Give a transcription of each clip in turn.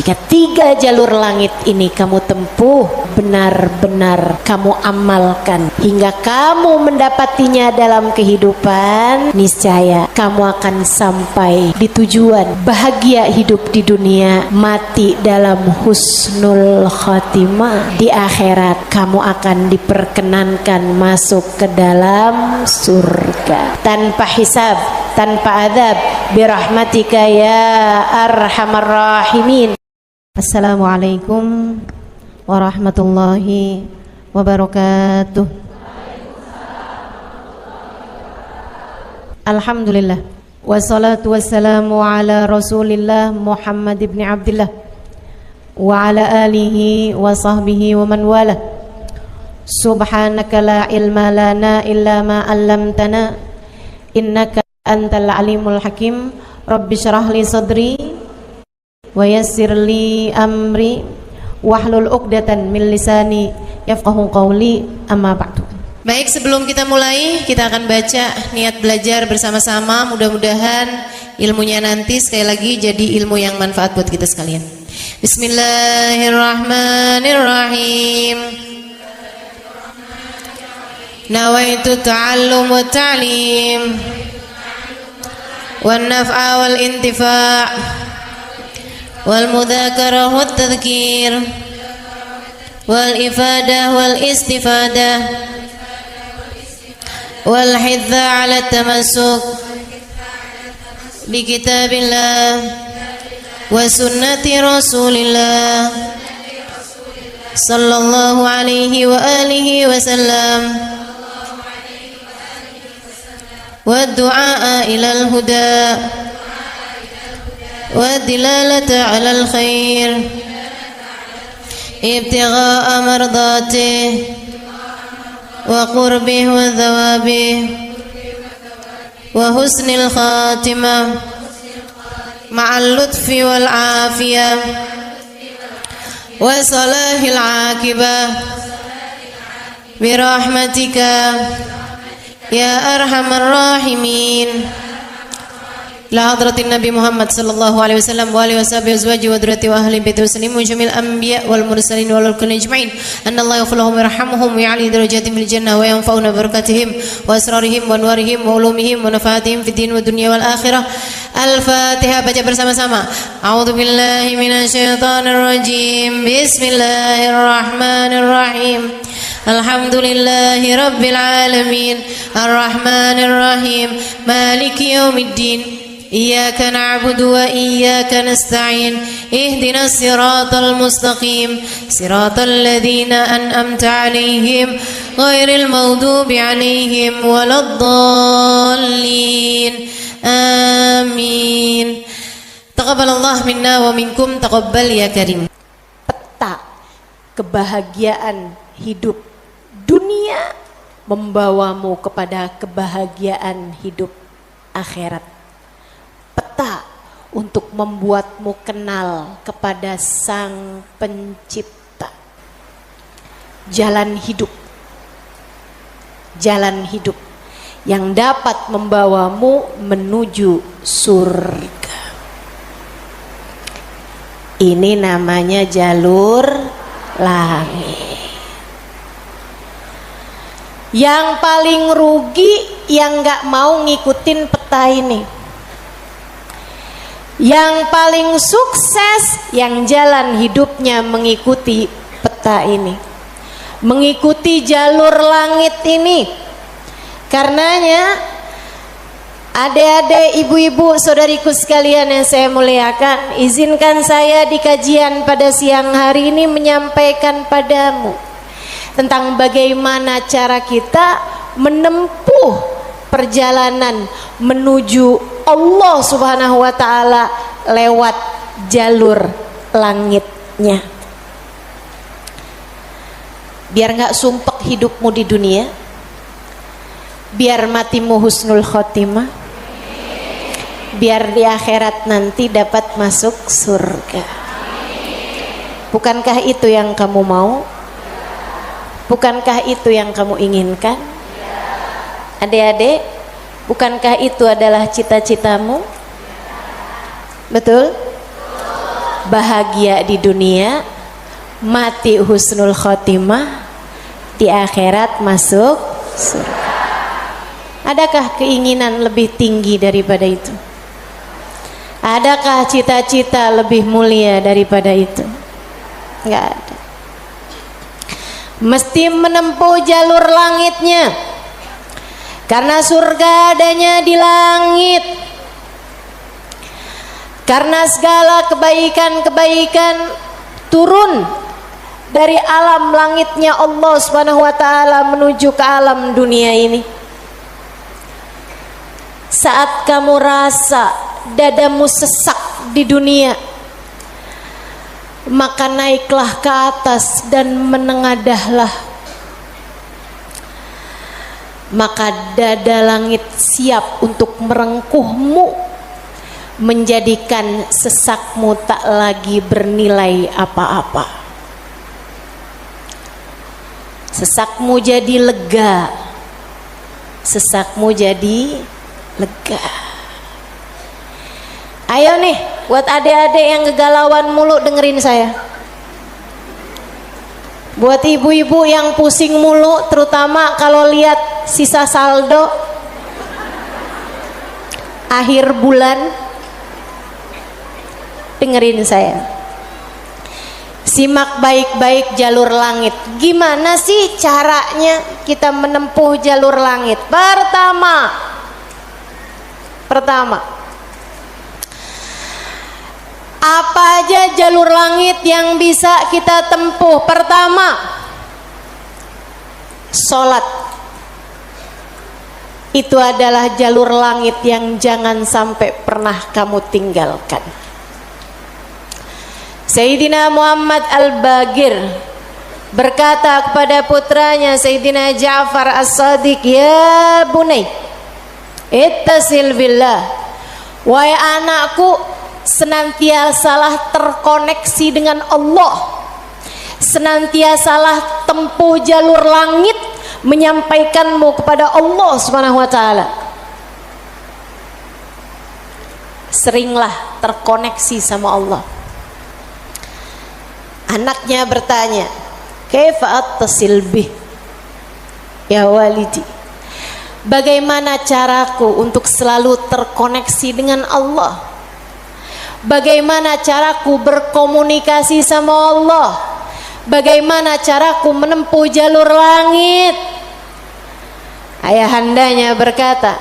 Jika 3 jalur langit ini kamu tempuh, benar-benar kamu amalkan hingga kamu mendapatinya dalam kehidupan, niscaya kamu akan sampai di tujuan, bahagia hidup di dunia, mati dalam husnul khatimah. Di akhirat kamu akan diperkenankan masuk ke dalam surga tanpa hisab, tanpa adab, birahmatika ya arhamar rahimin. Assalamualaikum warahmatullahi wabarakatuh. Alhamdulillah, wassalatu wassalamu ala rasulillah Muhammad ibn Abdillah wa ala alihi wa sahbihi wa man wala. Subhanaka la ilma lana illa ma 'allamtana innaka antal alimul hakim. Rabbi syrah li sadri wa yassir li amri wahlul 'uqdatan min lisani yafqahu qawli, amma ba'du. Baik, sebelum kita mulai, kita akan baca niat belajar bersama-sama. Mudah-mudahan ilmunya nanti sekali lagi jadi ilmu yang manfaat buat kita sekalian. Bismillahirrahmanirrahim. Nawaitu ta'allum wa ta'lim wan naf'a wal intifa' wal mudzakarah wat tadhkir wal ifadah wal istifadah wal hidza 'ala tamassuk bi kitabillah wa sunnati rasulillah sallallahu alaihi wa alihi wasallam wa du'a ilal huda والدلالة على الخير ابتغاء مرضاته وقربه وثوابه وحسن الخاتمة مع اللطف والعافية وصلاح العاقبة برحمتك يا أرحم الراحمين. La hadratin Nabi Muhammad sallallahu alaihi wasallam wa alihi washabihi azwaji wa dzurriyyati wa ahli baiti wasallim wa jamil anbiya wal mursalin wal kulli ajma'in anna Allah yaghfiruhum wa yarhamuhum wa ya'li darajatihim fil jannah wa yanfa'una barakatihim wa asrarihim wa anwarihim wa ulumihim wa nafaatihim fid din wa dunya wal akhirah. Al-Fatihah, baca bersama-sama. A'udzu billahi minasyaitonir rajim. Bismillahirrahmanirrahim. Alhamdulillahi rabbil alamin. Arrahmanir rahim. Maliki yaumiddin. Iyyaka na'budu wa iyyaka nasta'in. Ihdinas siratal mustaqim. Siratal ladzina an'amta 'alaihim ghairil maghdubi 'alaihim waladdallin. Amin. Taqabbalallah minna wa minkum, taqabbal ya karim. Peta kebahagiaan hidup dunia membawamu kepada kebahagiaan hidup akhirat. Peta untuk membuatmu kenal kepada Sang Pencipta. Jalan hidup yang dapat membawamu menuju surga. Ini namanya jalur langit. Yang paling rugi yang gak mau ngikutin peta ini. Yang paling sukses yang jalan hidupnya mengikuti peta ini, mengikuti jalur langit ini. Karenanya adik-adik, ibu-ibu, saudariku sekalian yang saya muliakan, izinkan saya di kajian pada siang hari ini menyampaikan padamu tentang bagaimana cara kita menempuh perjalanan menuju Allah Subhanahu wa ta'ala lewat jalur langitnya. Biar gak sumpek hidupmu di dunia, biar matimu husnul khotimah, biar di akhirat nanti dapat masuk surga. Bukankah itu yang kamu mau? Bukankah itu yang kamu inginkan? Adik-adik, bukankah itu adalah cita-citamu? Betul? bahagia di dunia, mati husnul khotimah, di akhirat masuk surga. Adakah keinginan lebih tinggi daripada itu? Adakah cita-cita lebih mulia daripada itu? Enggak ada. Mesti menempuh jalur langitnya, karena surga adanya di langit. Karena segala kebaikan-kebaikan turun dari alam langitnya Allah Subhanahu wa taala menuju ke alam dunia ini. Saat kamu rasa dadamu sesak di dunia, maka naiklah ke atas dan menengadahlah. Maka dada langit siap untuk merengkuhmu, menjadikan sesakmu tak lagi bernilai apa-apa. Sesakmu jadi lega, sesakmu jadi lega. Ayo nih, buat adik-adik yang kegalauan mulu, dengerin saya. Buat ibu-ibu yang pusing mulu, terutama kalau lihat sisa saldo akhir bulan, dengerin saya. Simak baik-baik jalur langit. Gimana sih caranya kita menempuh jalur langit? Pertama, apa aja jalur langit yang bisa kita tempuh? Pertama, sholat. Itu adalah jalur langit yang jangan sampai pernah kamu tinggalkan. Sayyidina Muhammad Al-Bagir berkata kepada putranya Sayyidina Ja'far As-Sadiq, "Ya bunay, ittasil billah." Wahai anakku, senantiasalah terkoneksi dengan Allah, senantiasalah tempuh jalur langit menyampaikanmu kepada Allah Subhanahu wa taala. Seringlah terkoneksi sama Allah. Anaknya bertanya, "Kaifa attasil bih ya walidi?" Bagaimana caraku untuk selalu terkoneksi dengan Allah? Bagaimana caraku berkomunikasi sama Allah? Bagaimana caraku menempuh jalur langit? Ayahandanya berkata,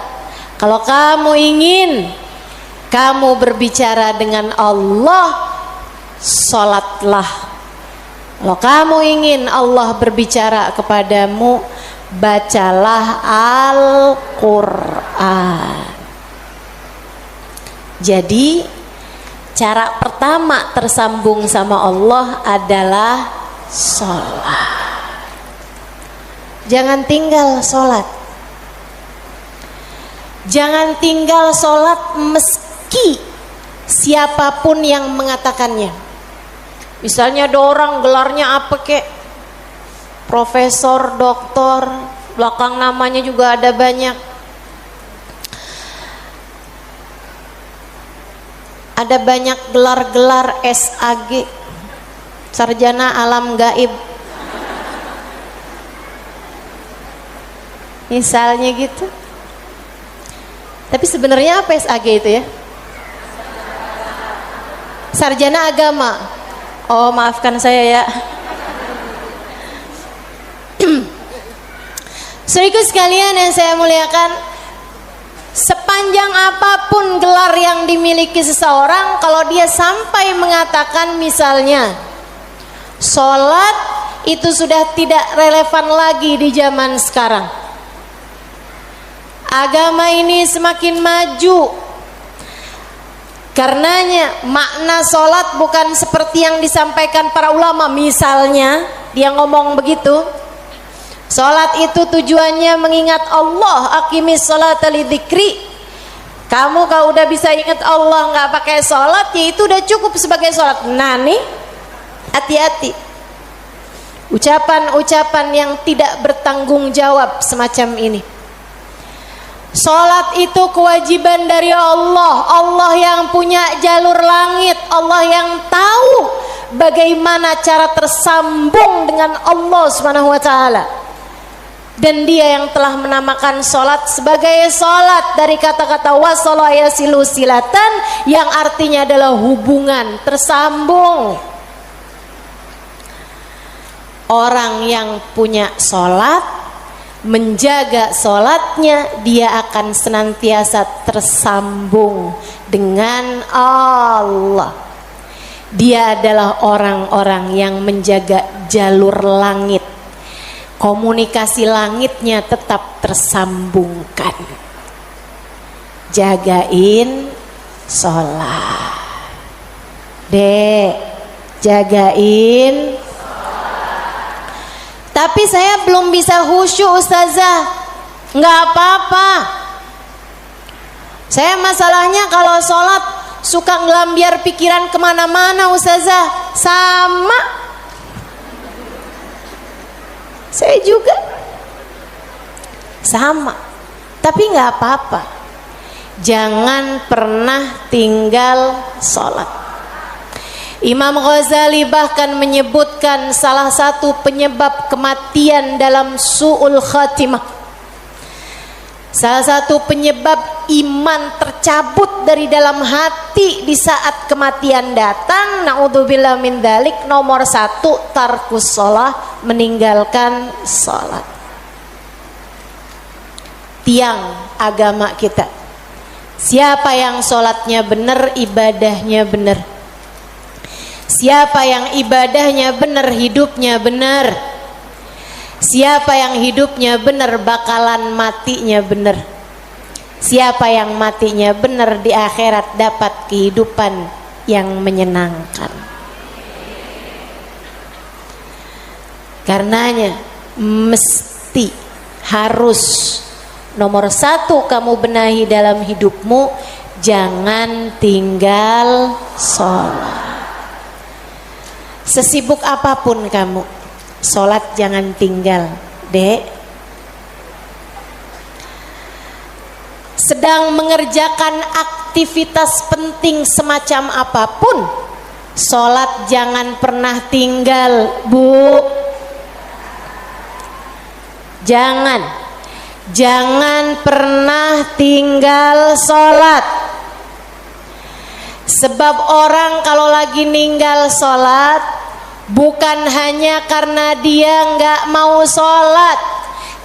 kalau kamu ingin kamu berbicara dengan Allah, sholatlah. Kalau kamu ingin Allah berbicara kepadamu, bacalah Al-Quran. Jadi cara pertama tersambung sama Allah adalah sholat. Jangan tinggal sholat. Jangan tinggal sholat meski siapapun yang mengatakannya. Misalnya ada orang gelarnya apa kek, profesor, doktor, belakang namanya juga ada banyak. Ada banyak gelar-gelar SAG, sarjana alam gaib. Misalnya gitu. Tapi sebenarnya apa SAG itu ya? Sarjana agama. Oh, maafkan saya ya. Saudaraku sekalian yang saya muliakan, sepanjang apapun gelar yang dimiliki seseorang, kalau dia sampai mengatakan misalnya sholat, itu sudah tidak relevan lagi di zaman sekarang. Agama ini semakin maju. Karenanya makna sholat bukan seperti yang disampaikan para ulama. Misalnya dia ngomong begitu, sholat itu tujuannya mengingat Allah, aqimis sholata lidzikri. Kamu kalau udah bisa ingat Allah nggak pakai sholat, ya itu udah cukup sebagai sholat. Nah nih, hati-hati ucapan-ucapan yang tidak bertanggung jawab semacam ini. Salat itu kewajiban dari Allah. Allah yang punya jalur langit, Allah yang tahu bagaimana cara tersambung dengan Allah Subhanahu wa taala. Dan dia yang telah menamakan salat sebagai salat dari kata-kata wasala yasilu silatan, yang artinya adalah hubungan, tersambung. Orang yang punya salat, menjaga salatnya, dia akan senantiasa tersambung dengan Allah. Dia adalah orang-orang yang menjaga jalur langit. Komunikasi langitnya tetap tersambungkan. Jagain sholat. Dek, jagain. Tapi saya belum bisa khusyuk Ustazah. Nggak apa-apa. Saya masalahnya kalau sholat suka ngelambiar pikiran kemana-mana Ustazah. Sama. Saya juga. Sama. Tapi nggak apa-apa. Jangan pernah tinggal sholat. Imam Ghazali bahkan menyebutkan salah satu penyebab kematian dalam su'ul khatimah, salah satu penyebab iman tercabut dari dalam hati di saat kematian datang, naudzubillah min dzalik, nomor 1 tarkus shalah, meninggalkan salat. Tiang agama kita. Siapa yang salatnya benar, ibadahnya benar. Siapa yang ibadahnya benar, hidupnya benar. Siapa yang hidupnya benar, bakalan matinya benar. Siapa yang matinya benar, di akhirat dapat kehidupan yang menyenangkan. Karenanya mesti, harus, nomor 1 kamu benahi dalam hidupmu, jangan tinggal sholat. Sesibuk apapun kamu, sholat jangan tinggal, Dek. Sedang mengerjakan aktivitas penting semacam apapun, sholat jangan pernah tinggal, Bu. Jangan pernah tinggal sholat. Sebab orang kalau lagi ninggal sholat, bukan hanya karena dia nggak mau sholat,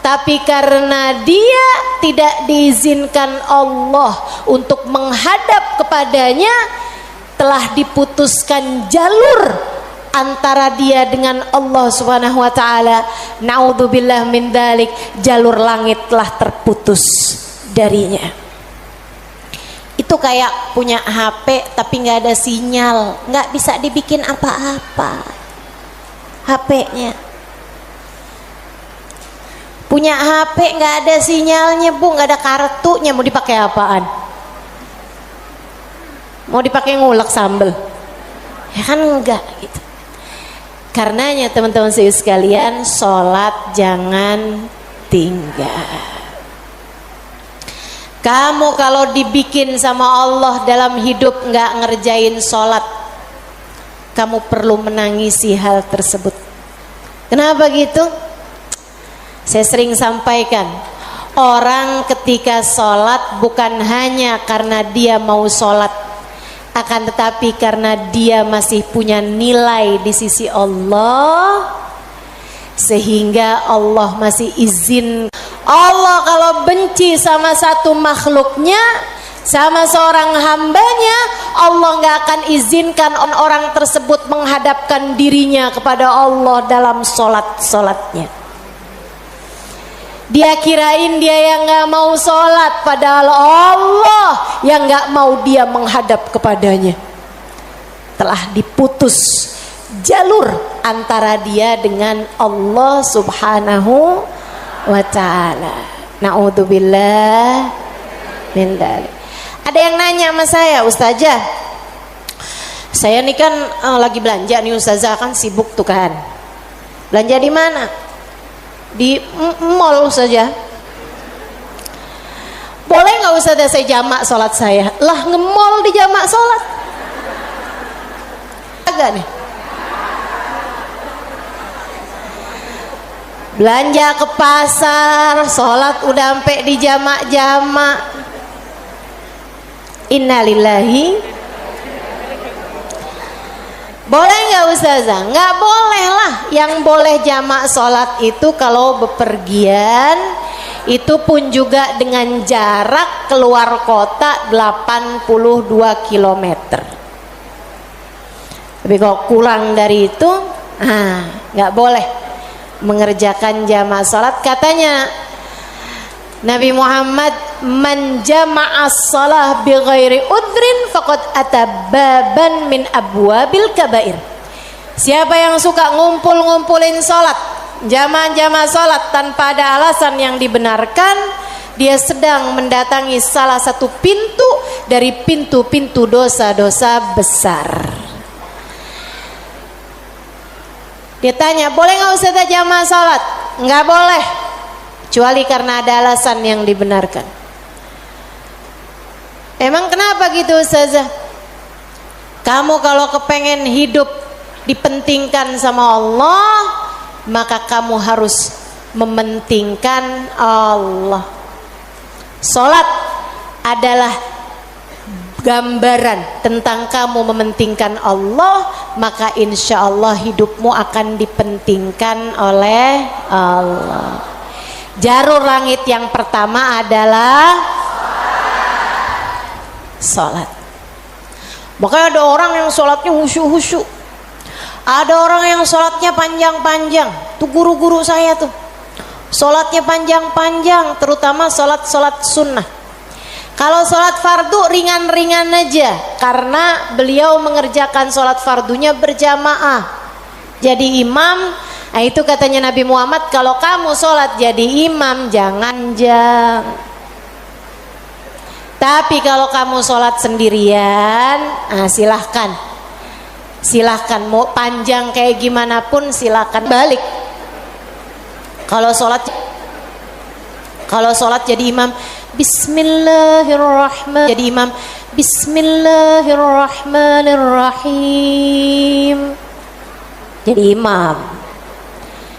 tapi karena dia tidak diizinkan Allah untuk menghadap kepadanya. Telah diputuskan jalur antara dia dengan Allah Subhanahu wa taala. Naudzubillah min dzalik, jalur langit telah terputus darinya. Itu kayak punya HP tapi nggak ada sinyal, nggak bisa dibikin apa-apa HP-nya. Punya HP nggak ada sinyalnya, Bu, nggak ada kartunya, mau dipakai apaan? Mau dipakai ngulek sambel? Ya kan enggak gitu. Karenanya teman-teman sekalian, sholat jangan tinggal. Kamu kalau dibikin sama Allah dalam hidup nggak ngerjain sholat, kamu perlu menangisi hal tersebut. Kenapa gitu? Saya sering sampaikan, orang ketika sholat bukan hanya karena dia mau sholat, akan tetapi karena dia masih punya nilai di sisi Allah, sehingga Allah masih izin. Allah kalau benci sama satu makhluknya, sama seorang hambanya, Allah nggak akan izinkan orang tersebut menghadapkan dirinya kepada Allah dalam sholatnya. Dia kirain dia yang nggak mau sholat, padahal Allah yang nggak mau dia menghadap kepadanya. Telah diputus jalur antara dia dengan Allah Subhanahu wa ta'ala. Na'udzubillah min dzalik. Ada yang nanya sama saya, Ustazah, saya nih kan lagi belanja nih Ustazah, kan sibuk tuh kan. Belanja di mana? Di mall saja. boleh nggak Ustazah saya jamak sholat saya? Lah ngemol di jamak sholat agak nih. Belanja ke pasar, sholat udah sampai di jamak-jamak. Innalillahi. Boleh nggak Ustazah? Nggak boleh lah. Yang boleh jamak sholat itu kalau bepergian, itu pun juga dengan jarak keluar kota 82 km. Tapi kalau kurang dari itu, nggak boleh mengerjakan jamak salat. Katanya Nabi Muhammad, man jama'as shalah bi ghairi udrin faqad atababan min abwabil kabair. Siapa yang suka ngumpul-ngumpulin salat, jamaah-jamaah salat tanpa ada alasan yang dibenarkan, dia sedang mendatangi salah satu pintu dari pintu-pintu dosa-dosa besar. Dia tanya, boleh nggak Ustazah jamaah salat? Nggak boleh, kecuali karena ada alasan yang dibenarkan. Emang kenapa gitu Ustazah? Kamu kalau kepengen hidup dipentingkan sama Allah, maka kamu harus mementingkan Allah. Salat adalah gambaran tentang kamu mementingkan Allah, maka insya Allah hidupmu akan dipentingkan oleh Allah. Jalur langit yang pertama adalah salat. Makanya ada orang yang salatnya khusyuk-khusyuk, ada orang yang salatnya panjang-panjang. Tuh guru-guru saya tuh salatnya panjang-panjang, terutama salat-salat sunnah. Kalau sholat fardu ringan-ringan aja, karena beliau mengerjakan sholat fardunya berjamaah. Jadi imam, nah itu katanya Nabi Muhammad, kalau kamu sholat jadi imam jangan jang. Tapi kalau kamu sholat sendirian, silahkan. Silahkan, mau panjang kayak gimana pun silahkan balik. Kalau sholat jadi imam, Bismillahirrahmanirrahim. Jadi imam, Bismillahirrahmanirrahim. Jadi imam.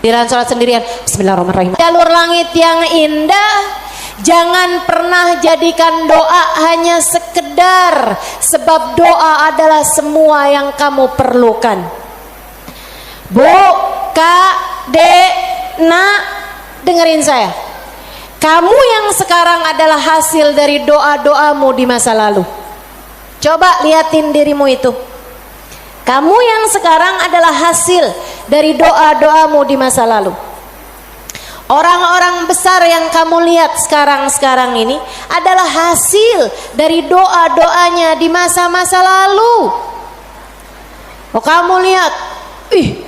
Dalam sholat sendirian, Bismillahirrahmanirrahim. Jalur langit yang indah, jangan pernah jadikan doa hanya sekedar, sebab doa adalah semua yang kamu perlukan. Bu, Kak, Dek, Nak, dengerin saya. Kamu yang sekarang adalah hasil dari doa-doamu di masa lalu. Coba liatin dirimu itu. Kamu yang sekarang adalah hasil dari doa-doamu di masa lalu. Orang-orang besar yang kamu lihat sekarang ini adalah hasil dari doa-doanya di masa-masa lalu. Oh, kamu lihat,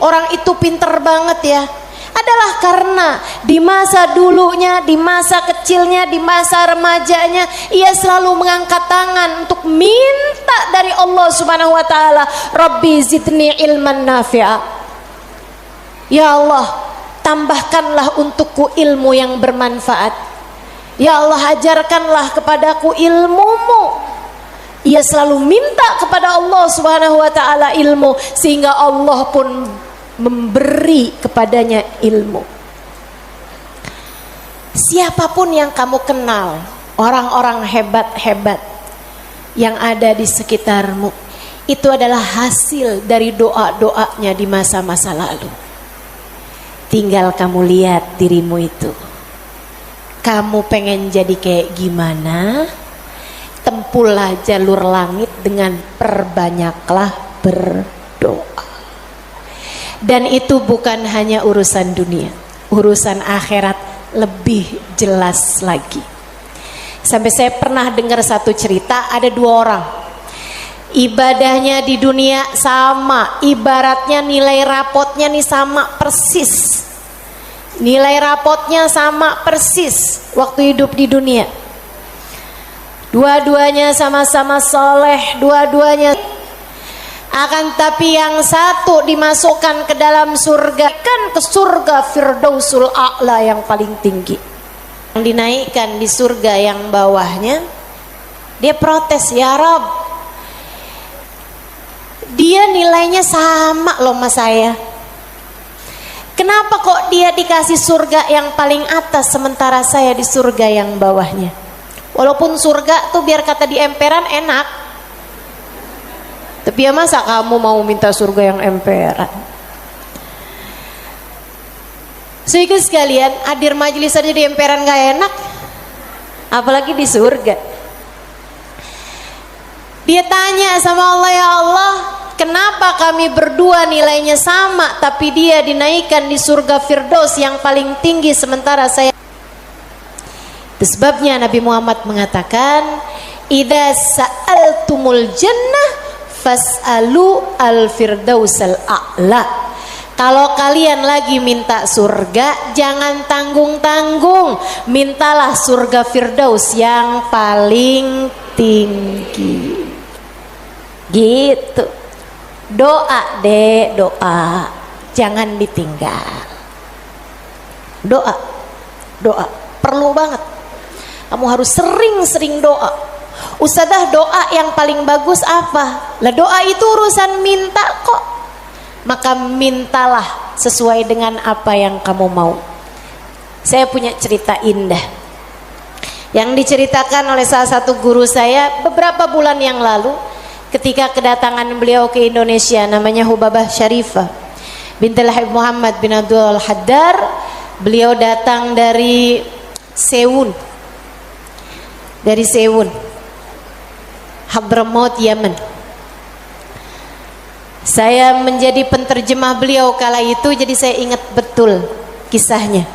orang itu pinter banget ya. Adalah karena di masa dulunya, di masa kecilnya, di masa remajanya, ia selalu mengangkat tangan untuk minta dari Allah Subhanahu wa taala, Rabbi zidni ilman nafi'a. Ya Allah, tambahkanlah untukku ilmu yang bermanfaat. Ya Allah, ajarkanlah kepadaku ilmu-Mu. Ia selalu minta kepada Allah Subhanahu wa taala ilmu, sehingga Allah pun memberi kepadanya ilmu. Siapapun yang kamu kenal, orang-orang hebat-hebat yang ada di sekitarmu, itu adalah hasil dari doa-doanya di masa-masa lalu. Tinggal kamu lihat dirimu itu. Kamu pengen jadi kayak gimana? Tempuhlah jalur langit dengan perbanyaklah berdoa. Dan itu bukan hanya urusan dunia, urusan akhirat lebih jelas lagi. Sampai saya pernah dengar satu cerita, ada dua orang, ibadahnya di dunia sama, ibaratnya nilai rapotnya nih sama persis. Nilai rapotnya sama persis waktu hidup di dunia. Dua-duanya sama-sama soleh, dua-duanya. Akan tapi yang satu dimasukkan ke dalam surga, kan ke surga Firdausul A'la yang paling tinggi. yang dinaikkan di surga yang bawahnya, dia protes, ya Rob, dia nilainya sama loh sama saya. Kenapa kok dia dikasih surga yang paling atas sementara saya di surga yang bawahnya? Walaupun surga tuh biar kata di emperan enak, tapi ya masa kamu mau minta surga yang emperan? Sehingga sekalian, hadir majelis aja di emperan gak enak, apalagi di surga. Dia tanya sama Allah, ya Allah, kenapa kami berdua nilainya sama tapi dia dinaikkan di surga Firdaus yang paling tinggi sementara saya. Itu sebabnya Nabi Muhammad mengatakan, idza sa'altumul jannah fas'alu al-firdausal a'la. Kalau kalian lagi minta surga, jangan tanggung-tanggung, mintalah surga Firdaus yang paling tinggi. Gitu. Doa deh, doa, jangan ditinggal. Doa, doa, perlu banget. Kamu harus sering-sering doa. Ustadzah, doa yang paling bagus apa? Lah doa itu urusan minta kok. Maka mintalah sesuai dengan apa yang kamu mau. Saya punya cerita indah yang diceritakan oleh salah satu guru saya beberapa bulan yang lalu ketika kedatangan beliau ke Indonesia. Namanya Hubabah Syarifah bintul Habib Muhammad bin Abdul Haddar. Beliau datang dari Sewun, Hadramaut, Yaman. Saya menjadi penterjemah beliau kala itu, jadi saya ingat betul kisahnya.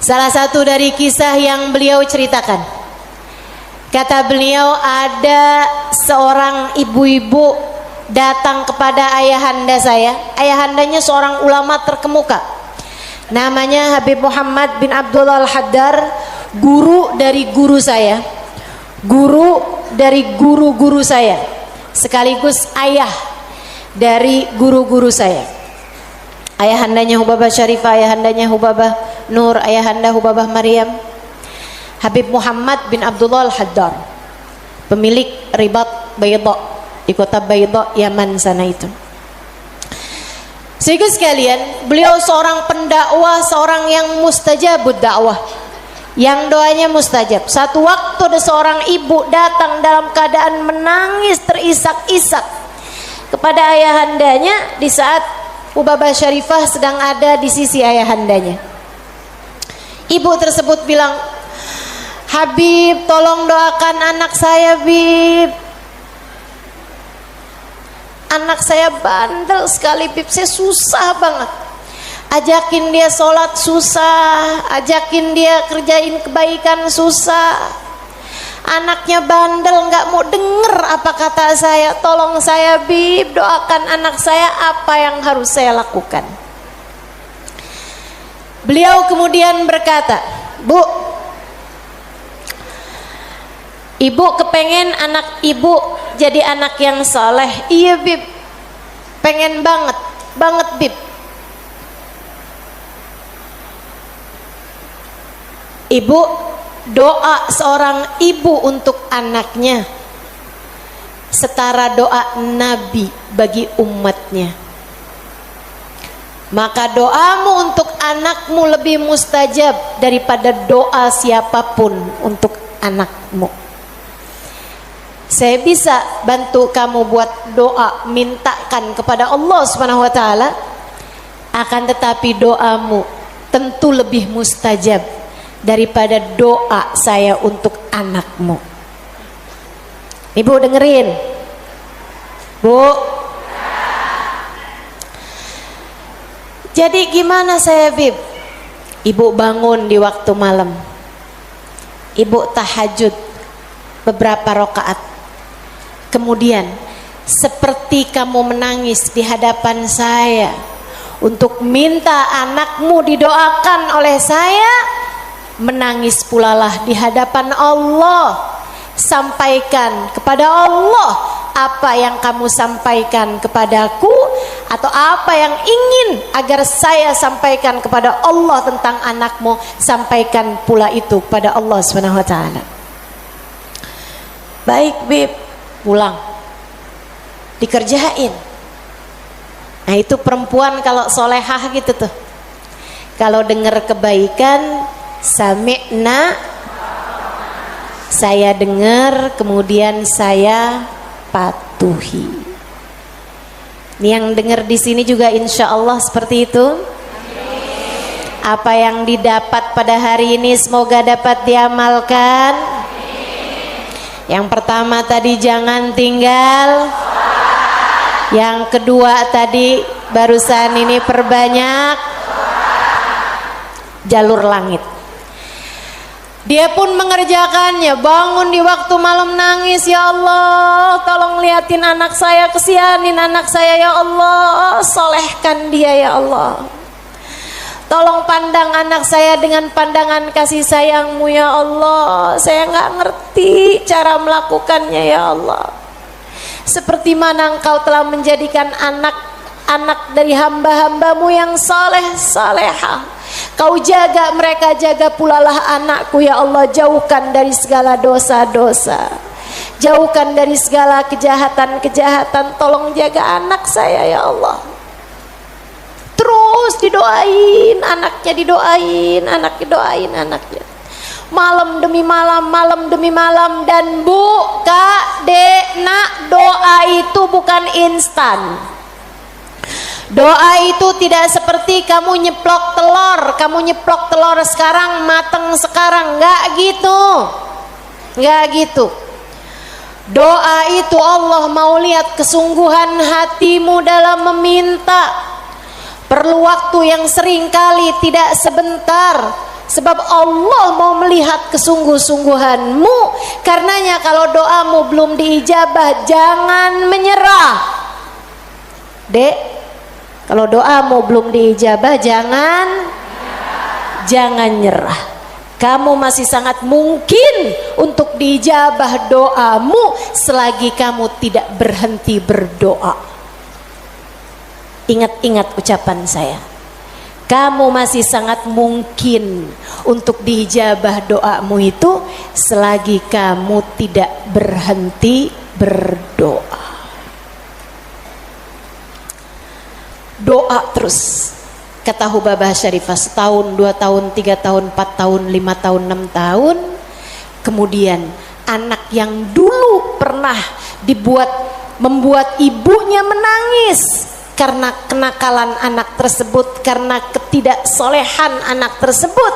Salah satu dari kisah yang beliau ceritakan, kata beliau, ada seorang ibu-ibu datang kepada ayahanda saya. Ayahandanya seorang ulama terkemuka, namanya Habib Muhammad bin Abdullah Al-Haddar, guru dari guru saya, guru dari guru-guru saya, sekaligus ayah dari guru-guru saya. Ayahandanya Hubabah Syarifah, ayahandanya Hubabah Nur, ayahanda Hubabah Maryam. Habib Muhammad bin Abdullah Al-Haddar, pemilik Ribat Bayda di kota Bayda, Yaman sana itu. Sehingga sekalian, beliau seorang pendakwah, seorang yang mustajabud dakwah, yang doanya mustajab. Satu waktu ada seorang ibu datang dalam keadaan menangis terisak-isak kepada ayahandanya di saat Hubabah Syarifah sedang ada di sisi ayahandanya. Ibu tersebut bilang, Habib, tolong doakan anak saya, Bib. Anak saya bandel sekali, Bib. Saya susah banget. Ajakin dia sholat susah, ajakin dia kerjain kebaikan susah. Anaknya bandel, nggak mau denger apa kata saya. Tolong saya, Bib, doakan anak saya, apa yang harus saya lakukan. Beliau kemudian berkata, Bu, ibu kepengen anak ibu jadi anak yang soleh. Iya, Bib, pengen banget Bib. Ibu, doa seorang ibu untuk anaknya setara doa Nabi bagi umatnya. Maka doamu untuk anakmu lebih mustajab daripada doa siapapun untuk anakmu. Saya bisa bantu kamu buat doa, mintakan kepada Allah Subhanahu wa taala, akan tetapi doamu tentu lebih mustajab daripada doa saya untuk anakmu. Ibu dengerin, Bu. Jadi gimana saya, Bib? Ibu bangun di waktu malam, ibu tahajud beberapa rakaat, kemudian seperti kamu menangis di hadapan saya untuk minta anakmu didoakan oleh saya, menangis pulalah di hadapan Allah. Sampaikan kepada Allah apa yang kamu sampaikan kepadaku, atau apa yang ingin agar saya sampaikan kepada Allah tentang anakmu, sampaikan pula itu kepada Allah Subhanahu wa taala. Baik Bib, pulang dikerjain. Nah itu perempuan kalau solehah gitu tuh, kalau dengar kebaikan, sami'na, saya dengar, kemudian saya patuhi. Ini yang dengar di sini juga insya Allah seperti itu. Apa yang didapat pada hari ini semoga dapat diamalkan. Yang pertama tadi jangan tinggal. Yang kedua tadi barusan ini perbanyak jalur langit. Dia pun mengerjakannya, bangun di waktu malam nangis, ya Allah tolong liatin anak saya, kesianin anak saya ya Allah, solehkan dia ya Allah, tolong pandang anak saya dengan pandangan kasih sayangmu ya Allah, saya nggak ngerti cara melakukannya ya Allah, seperti mana engkau telah menjadikan anak-anak dari hamba-hambamu yang soleh salehah. Kau jaga mereka, jaga pula lah anakku ya Allah, jauhkan dari segala dosa-dosa, jauhkan dari segala kejahatan-kejahatan, tolong jaga anak saya ya Allah. Terus didoain anaknya, didoain anak, didoain anaknya, malam demi malam, malam demi malam. Dan Bu, Kak, Dek, Nak, doa itu bukan instan. Doa itu tidak seperti kamu nyeplok telur sekarang mateng sekarang, nggak gitu, nggak gitu. Doa itu Allah mau lihat kesungguhan hatimu dalam meminta. Perlu waktu yang sering kali tidak sebentar, sebab Allah mau melihat kesungguh-sungguhanmu. Karenanya kalau doamu belum diijabah, jangan menyerah. Dek, kalau doamu belum diijabah, jangan nyerah. Kamu masih sangat mungkin untuk diijabah doamu selagi kamu tidak berhenti berdoa. Ingat-ingat ucapan saya. Kamu masih sangat mungkin untuk diijabah doamu itu selagi kamu tidak berhenti berdoa. Doa terus, kata Hubabah Syarifah, setahun, 2 tahun, 3 tahun, 4 tahun, 5 tahun, 6 tahun. Kemudian anak yang dulu pernah membuat ibunya menangis karena kenakalan anak tersebut, karena ketidaksolehan anak tersebut,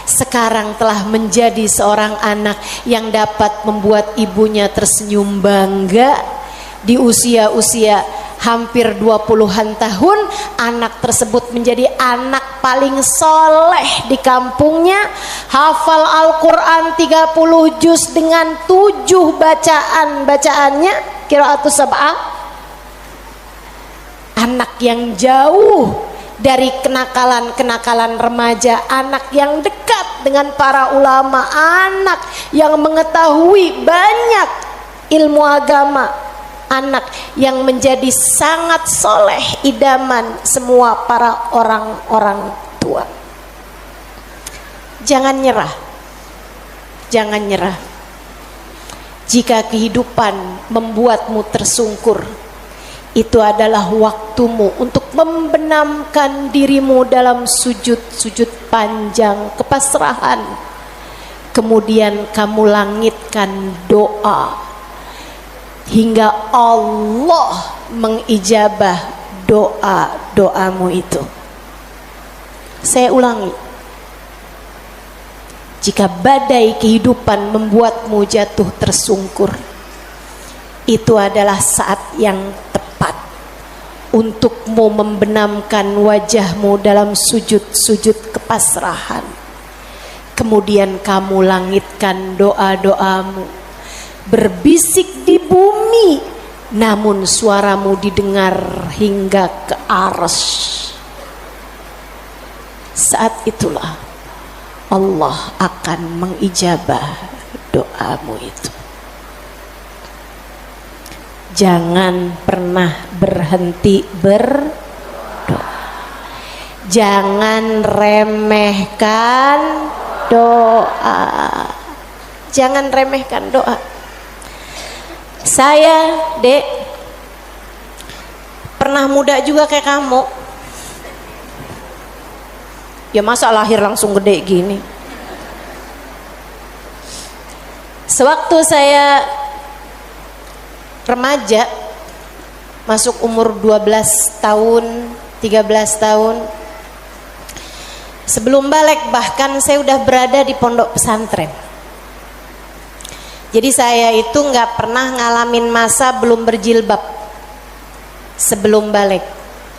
sekarang telah menjadi seorang anak yang dapat membuat ibunya tersenyum bangga. Di usia-usia hampir 20-an tahun, anak tersebut menjadi anak paling soleh di kampungnya, hafal Al-Quran 30 juz dengan 7 bacaannya, qiraatus sab'ah. Anak yang jauh dari kenakalan-kenakalan remaja, anak yang dekat dengan para ulama, anak yang mengetahui banyak ilmu agama, anak yang menjadi sangat soleh, idaman semua para orang-orang tua. Jangan nyerah, jangan nyerah. Jika kehidupan membuatmu tersungkur, itu adalah waktumu untuk membenamkan dirimu dalam sujud-sujud panjang kepasrahan. Kemudian kamu langitkan doa hingga Allah mengijabah doa-doamu itu. Saya ulangi, jika badai kehidupan membuatmu jatuh tersungkur, itu adalah saat yang tepat untukmu membenamkan wajahmu dalam sujud-sujud kepasrahan. Kemudian kamu langitkan doa-doamu, berbisik di bumi, namun suaramu didengar hingga ke arsy. Saat itulah Allah akan mengijabah doamu itu. Jangan pernah berhenti berdoa. Jangan remehkan doa. Jangan remehkan doa. Saya, Dek, pernah muda juga kayak kamu. Ya masa lahir langsung gede gini. Sewaktu saya remaja, masuk umur 12 tahun, 13 tahun, sebelum balik bahkan saya udah berada di pondok pesantren. Jadi saya itu nggak pernah ngalamin masa belum berjilbab sebelum balik.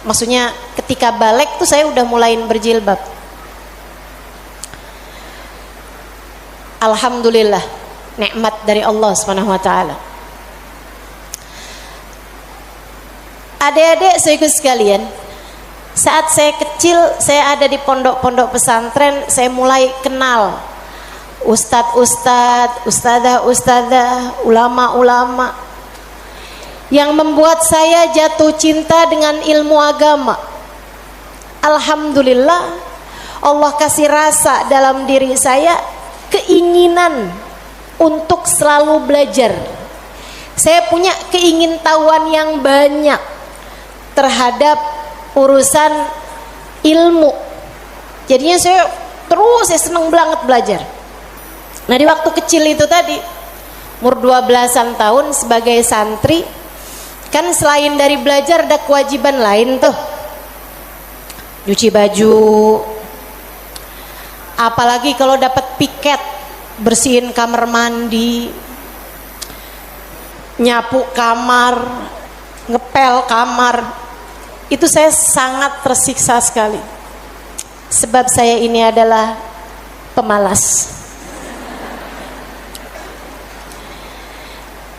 Maksudnya ketika balik tuh saya udah mulain berjilbab. Alhamdulillah, nikmat dari Allah Subhanahu wa taala. Adik-adik saudaraku sekalian, saat saya kecil, saya ada di pondok-pondok pesantren, saya mulai kenal ustadz-ustadz, ustadzah-ustadzah, ulama-ulama yang membuat saya jatuh cinta dengan ilmu agama. Alhamdulillah, Allah kasih rasa dalam diri saya keinginan untuk selalu belajar. Saya punya keingintahuan yang banyak terhadap urusan ilmu. Jadinya saya seneng banget belajar. Nah di waktu kecil itu tadi, umur 12-an tahun sebagai santri, kan selain dari belajar ada kewajiban lain tuh. Cuci baju, apalagi kalau dapat piket, bersihin kamar mandi, nyapu kamar, ngepel kamar. Itu saya sangat tersiksa sekali, sebab saya ini adalah pemalas.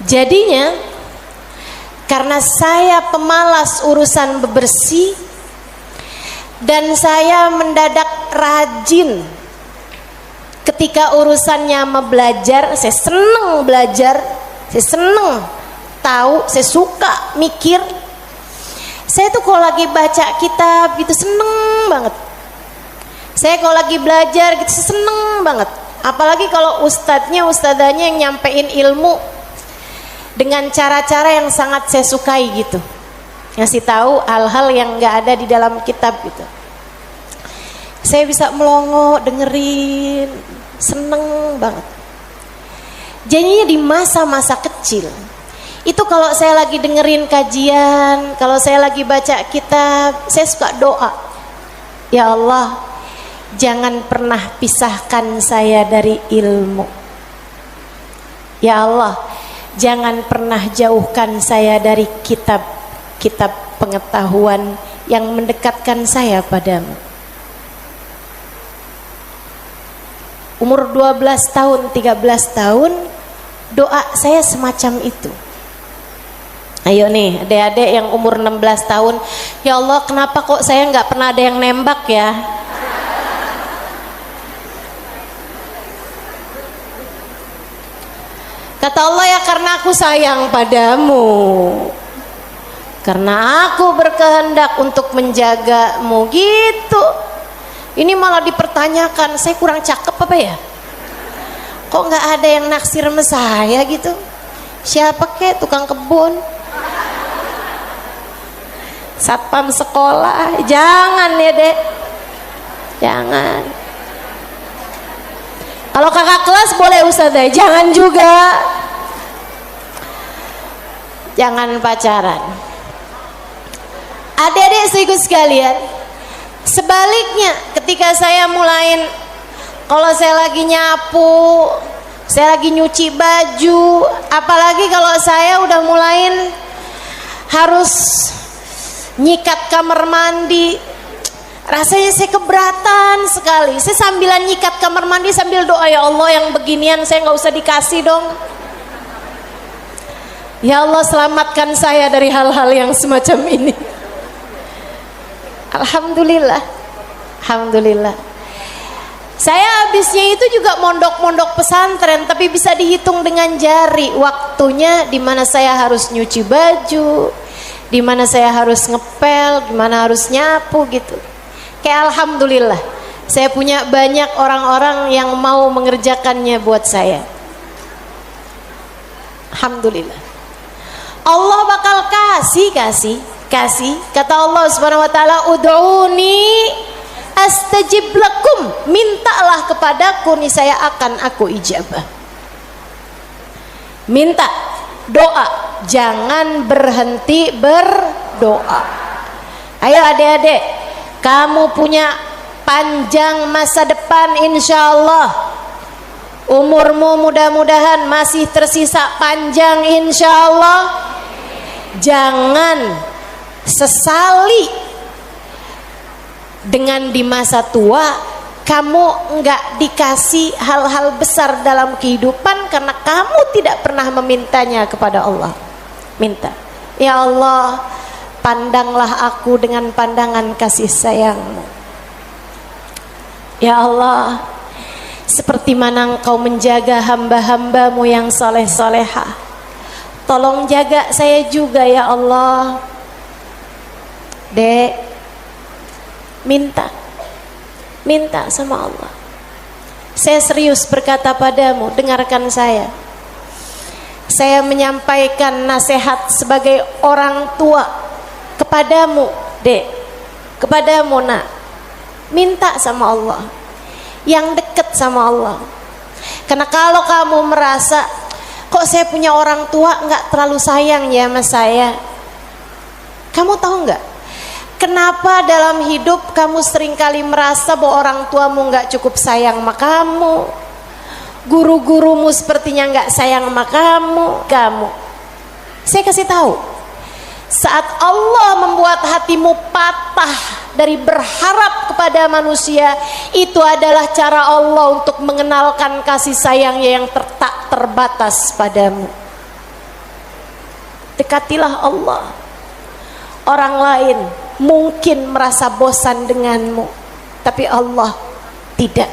Jadinya karena saya pemalas urusan bebersih dan saya mendadak rajin ketika urusannya belajar. Saya seneng belajar, saya seneng tahu, saya suka mikir. Saya tuh kalau lagi baca kitab gitu seneng banget. Saya kalau lagi belajar gitu seneng banget. Apalagi kalau ustadzanya yang nyampein ilmu dengan cara-cara yang sangat saya sukai gitu, ngasih tahu hal-hal yang nggak ada di dalam kitab gitu. Saya bisa melongo dengerin, seneng banget. Jadinya di masa-masa kecil itu kalau saya lagi dengerin kajian, kalau saya lagi baca kitab, saya suka doa, ya Allah, jangan pernah pisahkan saya dari ilmu. Ya Allah, jangan pernah jauhkan saya dari kitab-kitab pengetahuan yang mendekatkan saya padamu. Umur 12 tahun, 13 tahun, doa saya semacam itu. Ayo nih adik-adik yang umur 16 tahun, ya Allah kenapa kok saya nggak pernah ada yang nembak ya? Kata Allah, ya karena aku sayang padamu, karena aku berkehendak untuk menjagamu gitu. Ini malah dipertanyakan, saya kurang cakep apa ya? Kok nggak ada yang naksir sama saya gitu? Siapa kek, tukang kebun, satpam sekolah? Jangan ya dek, jangan. Kalau kakak kelas boleh ustazah, jangan juga. Jangan pacaran. Adik-adik saudaraku sekalian, sebaliknya ketika saya mulain, kalau saya lagi nyapu, saya lagi nyuci baju, apalagi kalau saya udah mulain harus nyikat kamar mandi, rasanya saya keberatan sekali. Saya sambilan nyikat kamar mandi sambil doa, ya Allah yang beginian saya nggak usah dikasih dong. Ya Allah selamatkan saya dari hal-hal yang semacam ini. Alhamdulillah, alhamdulillah. Saya habisnya itu juga mondok-mondok pesantren, tapi bisa dihitung dengan jari waktunya di mana saya harus nyuci baju, di mana saya harus ngepel, di mana harus nyapu gitu. Kayak alhamdulillah, saya punya banyak orang-orang yang mau mengerjakannya buat saya. Alhamdulillah. Allah bakal kasih. Kata Allah Subhanahu wa taala, "Ud'uni astajib lakum." Mintalah kepadaku, niscaya akan aku ijabah. Minta, doa, jangan berhenti berdoa. Ayo adik-adik, kamu punya panjang masa depan insyaallah. Umurmu mudah-mudahan masih tersisa panjang insyaallah. Jangan sesali dengan di masa tua kamu enggak dikasih hal-hal besar dalam kehidupan karena kamu tidak pernah memintanya kepada Allah. Minta, ya Allah, pandanglah aku dengan pandangan kasih sayang-Mu. Ya Allah, seperti mana Engkau menjaga hamba-hamba-Mu yang soleh-solehah, tolong jaga saya juga ya Allah. Dek, minta sama Allah. Saya serius berkata padamu, dengarkan saya. Saya menyampaikan nasihat sebagai orang tua kepadamu, Dek, kepadamu nak. Minta sama Allah, yang dekat sama Allah. Karena kalau kamu merasa, kok saya punya orang tua nggak terlalu sayang ya sama saya, kamu tahu nggak kenapa dalam hidup kamu seringkali merasa bahwa orang tuamu nggak cukup sayang sama kamu, guru-gurumu sepertinya nggak sayang sama kamu. Saya kasih tahu, saat Allah membuat hatimu patah dari berharap kepada manusia, itu adalah cara Allah untuk mengenalkan kasih sayangnya yang tak terbatas padamu. Dekatilah Allah. Orang lain mungkin merasa bosan denganmu, tapi Allah tidak.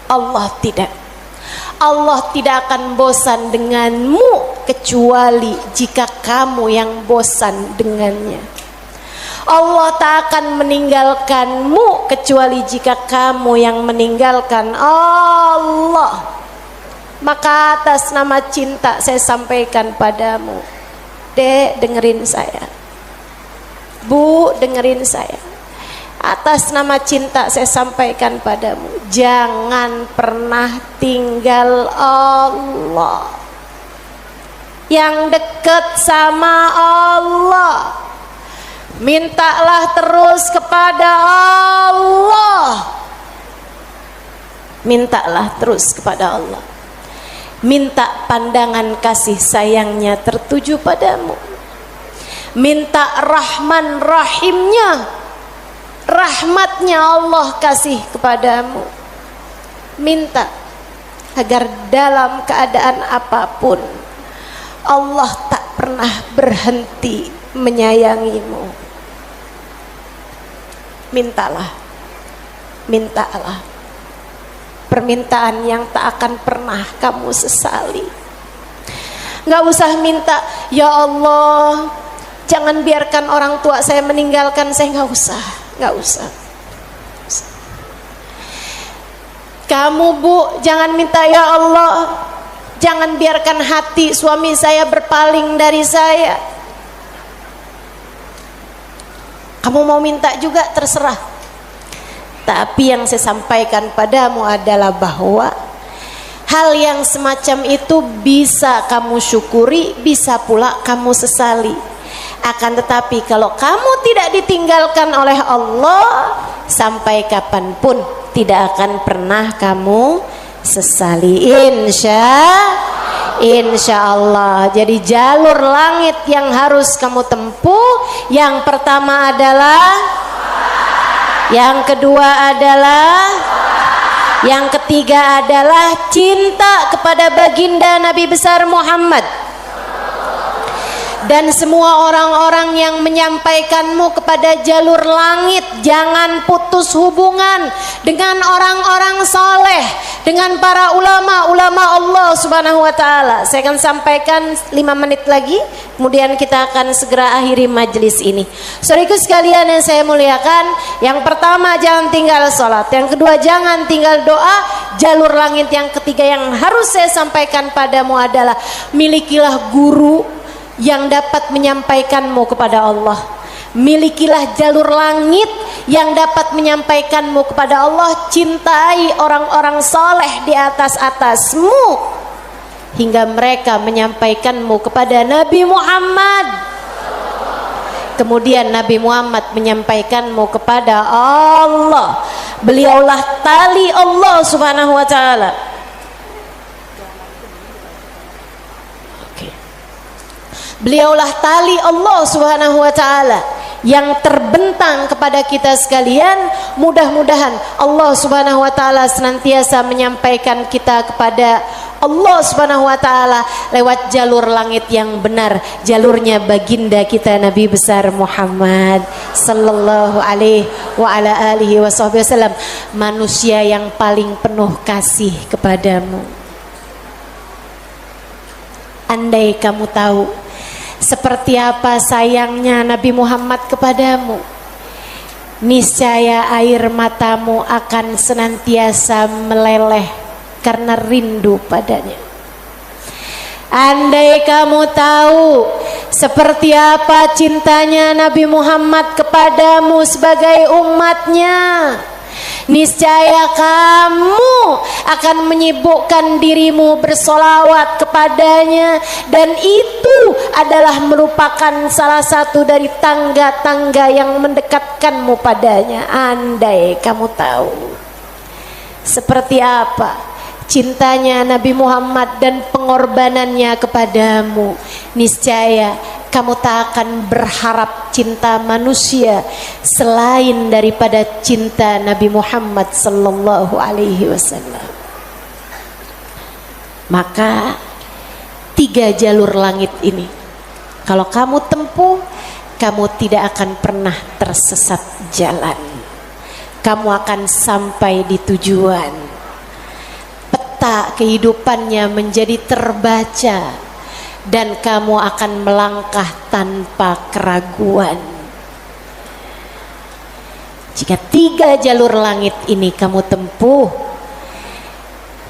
Allah tidak. Allah tidak akan bosan denganmu kecuali jika kamu yang bosan dengannya. Allah tak akan meninggalkanmu kecuali jika kamu yang meninggalkan Allah. Maka atas nama cinta saya sampaikan padamu, Dek, dengerin saya. Bu, dengerin saya. Atas nama cinta saya sampaikan padamu, jangan pernah tinggal Allah. Yang dekat sama Allah, mintalah terus kepada Allah. Mintalah terus kepada Allah. Minta pandangan kasih sayangnya tertuju padamu. Minta Rahman Rahimnya, rahmatnya Allah kasih kepadamu. Minta agar dalam keadaan apapun Allah tak pernah berhenti menyayangimu. Mintalah permintaan yang tak akan pernah kamu sesali. Gak usah minta, ya Allah, jangan biarkan orang tua saya meninggalkan saya. Gak usah. Kamu, Bu, jangan minta, ya Allah, jangan biarkan hati suami saya berpaling dari saya. Kamu mau minta juga, terserah. Tapi yang saya sampaikan padamu adalah bahwa hal yang semacam itu bisa kamu syukuri, bisa pula kamu sesali. Akan tetapi kalau kamu tidak ditinggalkan oleh Allah, sampai kapanpun tidak akan pernah kamu sesali, insya Allah. Jadi jalur langit yang harus kamu tempuh, yang pertama adalah, yang kedua adalah, yang ketiga adalah cinta kepada baginda Nabi besar Muhammad. dan semua orang-orang yang menyampaikanmu kepada jalur langit. Jangan putus hubungan dengan orang-orang soleh, dengan para ulama Allah subhanahu wa ta'ala. Saya akan sampaikan 5 menit lagi, kemudian kita akan segera akhiri majelis ini. Saudaraku sekalian yang saya muliakan, yang pertama jangan tinggal sholat, yang kedua jangan tinggal doa. Jalur langit yang ketiga yang harus saya sampaikan padamu adalah milikilah guru yang dapat menyampaikanmu kepada Allah. Milikilah jalur langit yang dapat menyampaikanmu kepada Allah. Cintai orang-orang soleh di atasmu hingga mereka menyampaikanmu kepada Nabi Muhammad. Kemudian Nabi Muhammad menyampaikanmu kepada Allah. Beliaulah tali Allah subhanahu wa ta'ala. Beliaulah tali Allah subhanahu wa ta'ala yang terbentang kepada kita sekalian. Mudah-mudahan Allah subhanahu wa ta'ala senantiasa menyampaikan kita kepada Allah subhanahu wa ta'ala lewat jalur langit yang benar, jalurnya baginda kita Nabi besar Muhammad sallallahu alaihi wa ala alihi wasallam, manusia yang paling penuh kasih kepadamu. Andai kamu tahu seperti apa sayangnya Nabi Muhammad kepadamu, niscaya air matamu akan senantiasa meleleh karena rindu padanya. Andai kamu tahu seperti apa cintanya Nabi Muhammad kepadamu sebagai umatnya, niscaya kamu akan menyibukkan dirimu bersolawat kepadanya, dan itu adalah merupakan salah satu dari tangga-tangga yang mendekatkanmu padanya. Andai kamu tahu seperti apa cintanya Nabi Muhammad dan pengorbanannya kepadamu, niscaya kamu tak akan berharap cinta manusia selain daripada cinta Nabi Muhammad sallallahu alaihi wasallam. Maka 3 jalur langit ini kalau kamu tempuh, kamu tidak akan pernah tersesat jalan. Kamu akan sampai di tujuan. Peta kehidupannya menjadi terbaca dan kamu akan melangkah tanpa keraguan. Jika 3 jalur langit ini kamu tempuh,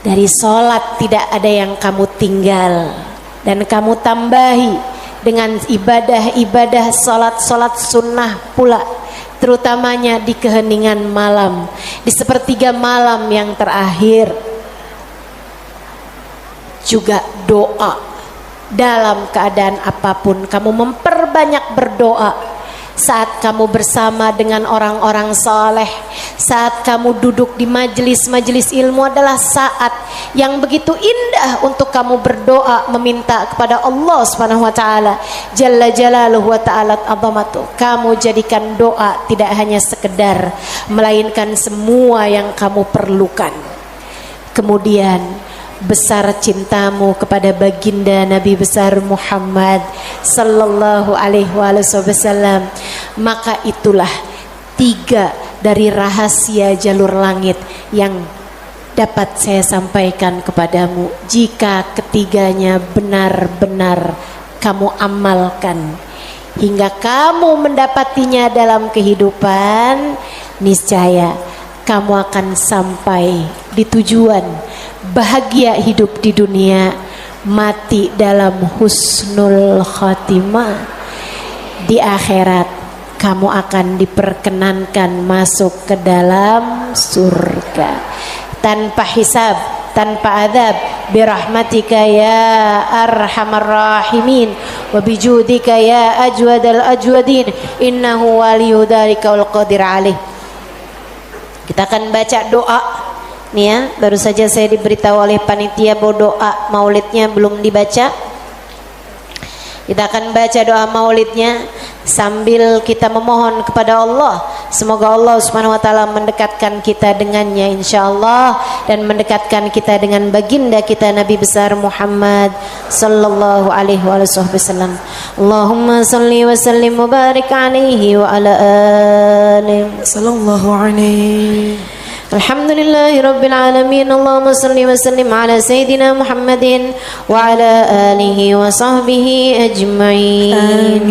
dari sholat tidak ada yang kamu tinggal, dan kamu tambahi dengan ibadah-ibadah sholat sunnah pula, terutamanya di keheningan malam, di sepertiga malam yang terakhir. Juga doa. Dalam keadaan apapun kamu memperbanyak berdoa. Saat kamu bersama dengan orang-orang saleh, saat kamu duduk di majelis-majelis ilmu adalah saat yang begitu indah untuk kamu berdoa meminta kepada Allah Subhanahu wa taala jalla jalaluhu wa ta'ala azamatu. Kamu jadikan doa tidak hanya sekedar, melainkan semua yang kamu perlukan. Kemudian besar cintamu kepada baginda Nabi besar Muhammad sallallahu alaihi wasallam, maka itulah 3 dari rahasia jalur langit yang dapat saya sampaikan kepadamu. Jika ketiganya benar-benar kamu amalkan hingga kamu mendapatinya dalam kehidupan, niscaya kamu akan sampai di tujuan, bahagia hidup di dunia, mati dalam husnul khatimah. Di akhirat kamu akan diperkenankan masuk ke dalam surga tanpa hisab, tanpa adab, birahmatika ya arhamar rahimin wa bijudika ya ajwadal ajwadin innahu waliyyu dzalika wal qadir alaih. Kita akan baca doa nih ya. Baru saja saya diberitahu oleh panitia bahwa doa maulidnya belum dibaca. Kita akan baca doa maulidnya sambil kita memohon kepada Allah. Semoga Allah Subhanahu wa taala mendekatkan kita dengannya insyaallah dan mendekatkan kita dengan baginda kita Nabi besar Muhammad sallallahu alaihi wasallam. Allahumma salli wa sallim wa barik alaihi wa ala alihi sallallahu alaihi. Alhamdulillahi Rabbil Alamin. Allahumma salli wa sallim ala Sayyidina Muhammadin wa ala alihi wa sahbihi ajma'in.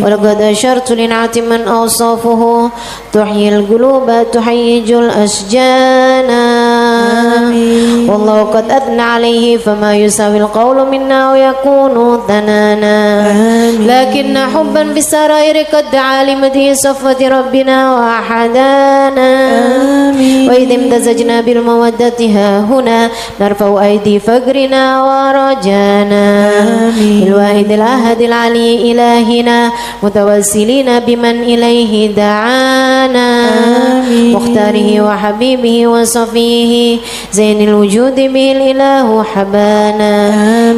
Wa laqad ashartu lin'ati man awsafuhu tuhyil quluba tuhayyijul asjana. Wallahu qad adna alayhi fama yusawil qawlu minna wa yakunu thanana. Lakinna hubban bisarairi qad alimati safwati rabbina wa ahadana. وإذ امتزجنا بالمودة ها هنا نرفع أيدي فقرنا ورجانا بالواحد الأحد العلي إلهنا متوسلين بمن إليه دعانا مختاره وحبيبه وصفيه زين الوجود به الإله حبانا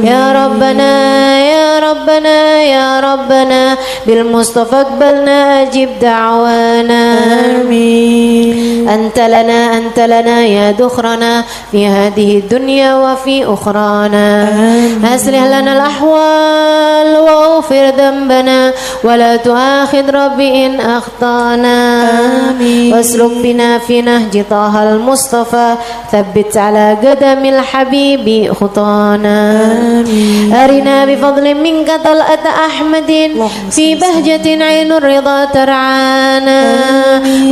يا ربنا يا ربنا يا ربنا بالمصطفى اقبلنا أجب دعوانا أنت لنا يا دخرنا في هذه الدنيا وفي أخرانا أصلح لنا الأحوال واغفر ذنبنا ولا تؤاخذ ربي إن أخطأنا واسلك بنا في نهج طه المصطفى ثبت على قدم الحبيب خطانا أرنا بفضل منك طلعة أحمد في بهجة عين الرضا ترعانا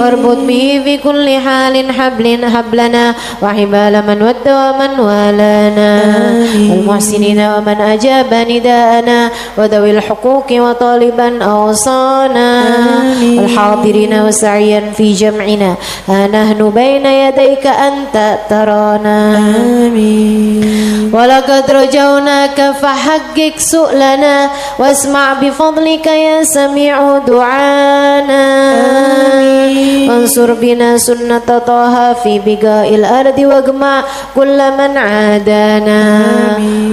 واربط به في كل حال حبلنا وحبال من ود ومن والانا والمحسنين ومن أجاب نداءنا وذوي الحقوق وطالبا أوصانا والحاضرين وسعيا في جمعنا ها نحن بين يديك أنت ترانا ولقد رجوناك فحقق سؤلنا واسمع بفضلك يا سميع دعانا وانصر بنا سنة طه في بقاء الأرض واجمع كل من عادانا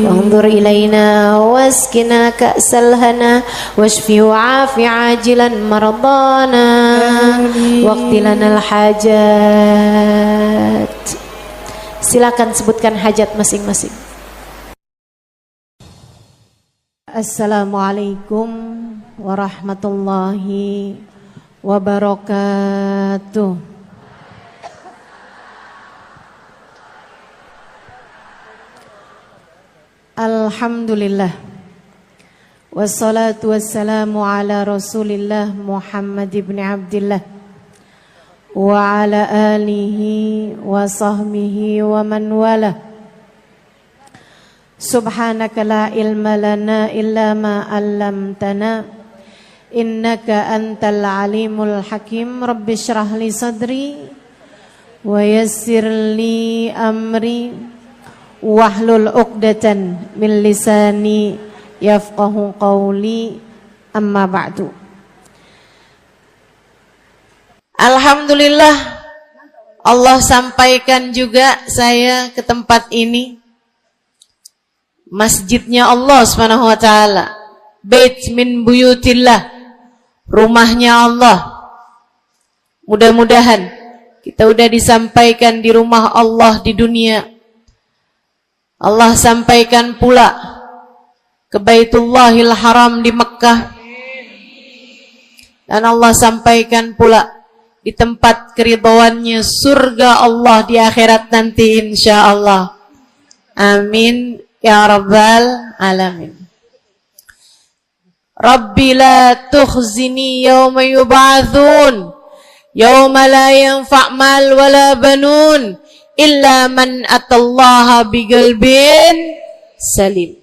وانظر إلينا واسكنا كأس الهنا واشفي وعافي عاجلا مرضانا واقض لنا الحاجات. Silakan sebutkan hajat masing-masing. Assalamualaikum warahmatullahi wabarakatuh. Alhamdulillah. Wassalatu wassalamu ala Rasulillah Muhammad ibn Abdillah wa ala alihi wa sahbihi wa man wala. Subhanaka la ilma lana illa ma 'allamtana innaka antal alimul hakim. Rabbi shrah li sadri wa yassir li amri wahlul 'uqdatan min lisani yafqahu qawli. Amma ba'du. Alhamdulillah, Allah sampaikan juga saya ke tempat ini. Masjidnya Allah Subhanahu wa taala, bait min buyutillah, rumahnya Allah. Mudah-mudahan kita udah disampaikan di rumah Allah di dunia. Allah sampaikan pula ke Baitullahil Haram di Mekkah. Dan Allah sampaikan pula di tempat keridhaannya surga Allah di akhirat nanti insyaallah. Amin ya rabbal alamin. Rabbi la tukhzini yawma yub'atsun yawma la yanfa' mal wala banun illa man atallaha biqalbin salim.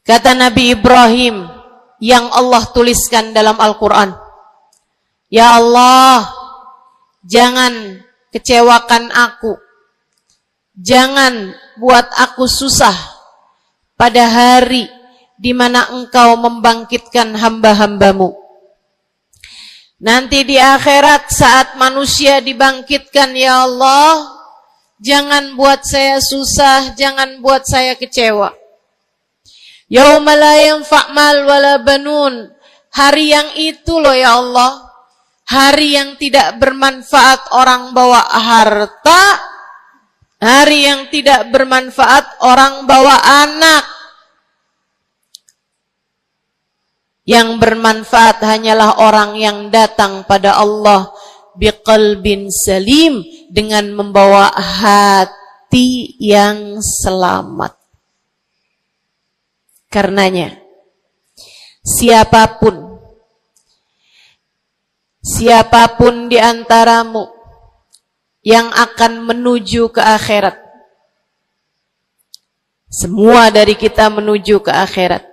Kata Nabi Ibrahim yang Allah tuliskan dalam Al-Quran, ya Allah, jangan kecewakan aku, jangan buat aku susah pada hari di mana Engkau membangkitkan hamba-hambamu. Nanti di akhirat saat manusia dibangkitkan, ya Allah, jangan buat saya susah, jangan buat saya kecewa. Yauma la yanfa' mal wala banun. Hari yang itu loh ya Allah. Hari yang tidak bermanfaat orang bawa harta. Hari yang tidak bermanfaat orang bawa anak. Yang bermanfaat hanyalah orang yang datang pada Allah biqalbin salim, dengan membawa hati yang selamat. Karenanya siapapun di antaramu yang akan menuju ke akhirat, semua dari kita menuju ke akhirat.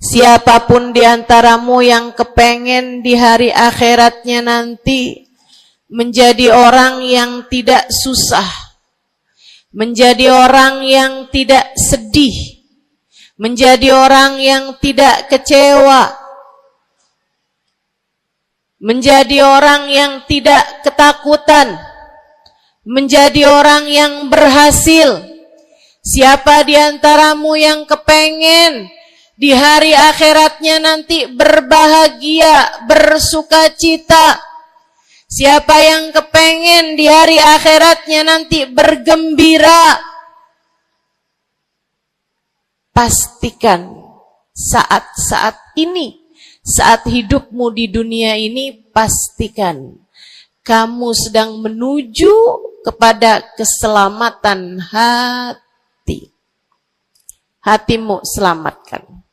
Siapapun di antaramu yang kepengen di hari akhiratnya nanti menjadi orang yang tidak susah, menjadi orang yang tidak sedih, menjadi orang yang tidak kecewa, menjadi orang yang tidak ketakutan, menjadi orang yang berhasil. Siapa di antaramu yang kepengen di hari akhiratnya nanti berbahagia, bersukacita? Siapa yang kepengen di hari akhiratnya nanti bergembira? Pastikan saat-saat ini, saat hidupmu di dunia ini, pastikan kamu sedang menuju kepada keselamatan hati. Hatimu selamatkan.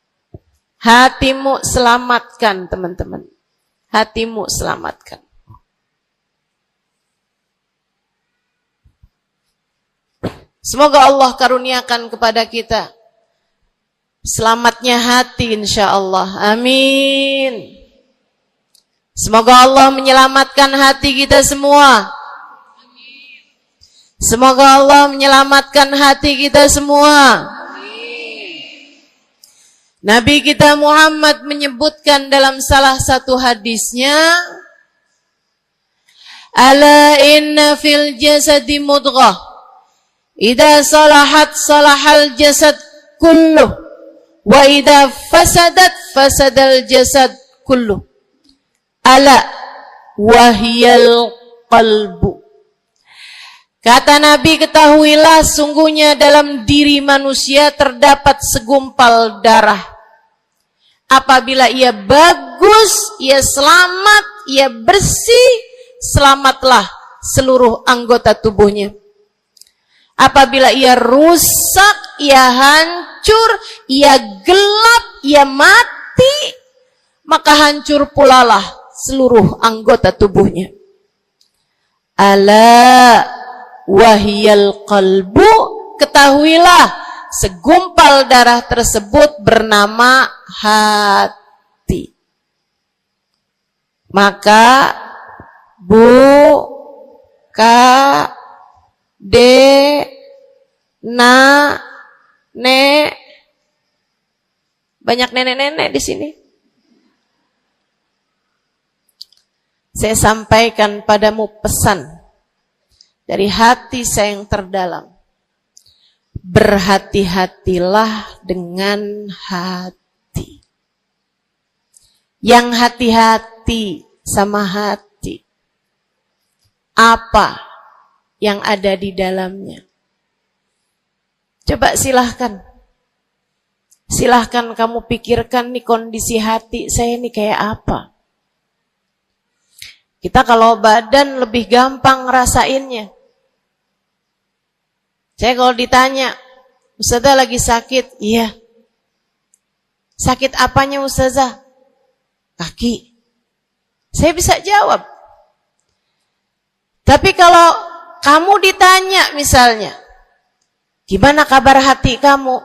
Hatimu selamatkan, teman-teman. Hatimu selamatkan. Semoga Allah karuniakan kepada kita selamatnya hati, insyaallah. Amin. Semoga Allah menyelamatkan hati kita semua. Semoga Allah menyelamatkan hati kita semua. Nabi kita Muhammad menyebutkan dalam salah satu hadisnya, ala inna fil jasadi mudghah, idza salahat salahal jasad kulluh, wa idza fasadat fasadal jasad kulluh. Ala wahiyal qalbu. Kata Nabi, ketahuilah sungguhnya dalam diri manusia terdapat segumpal darah. Apabila ia bagus, ia selamat, ia bersih, selamatlah seluruh anggota tubuhnya. Apabila ia rusak, ia hancur, ia gelap, ia mati, maka hancur pulalah seluruh anggota tubuhnya. Ala wahiyal qalbu, ketahuilah segumpal darah tersebut bernama hati. Maka nek, banyak nenek-nenek di sini. Saya sampaikan padamu pesan dari hati saya yang terdalam. Berhati-hatilah dengan hati. Yang hati-hati sama hati, apa yang ada di dalamnya? Coba silahkan kamu pikirkan nih, kondisi hati saya ini kayak apa. Kita kalau badan lebih gampang ngerasainnya. Saya kalau ditanya, Ustazah lagi sakit? Iya. Sakit apanya Ustazah? Kaki. Saya bisa jawab. Tapi kalau kamu ditanya misalnya, gimana kabar hati kamu?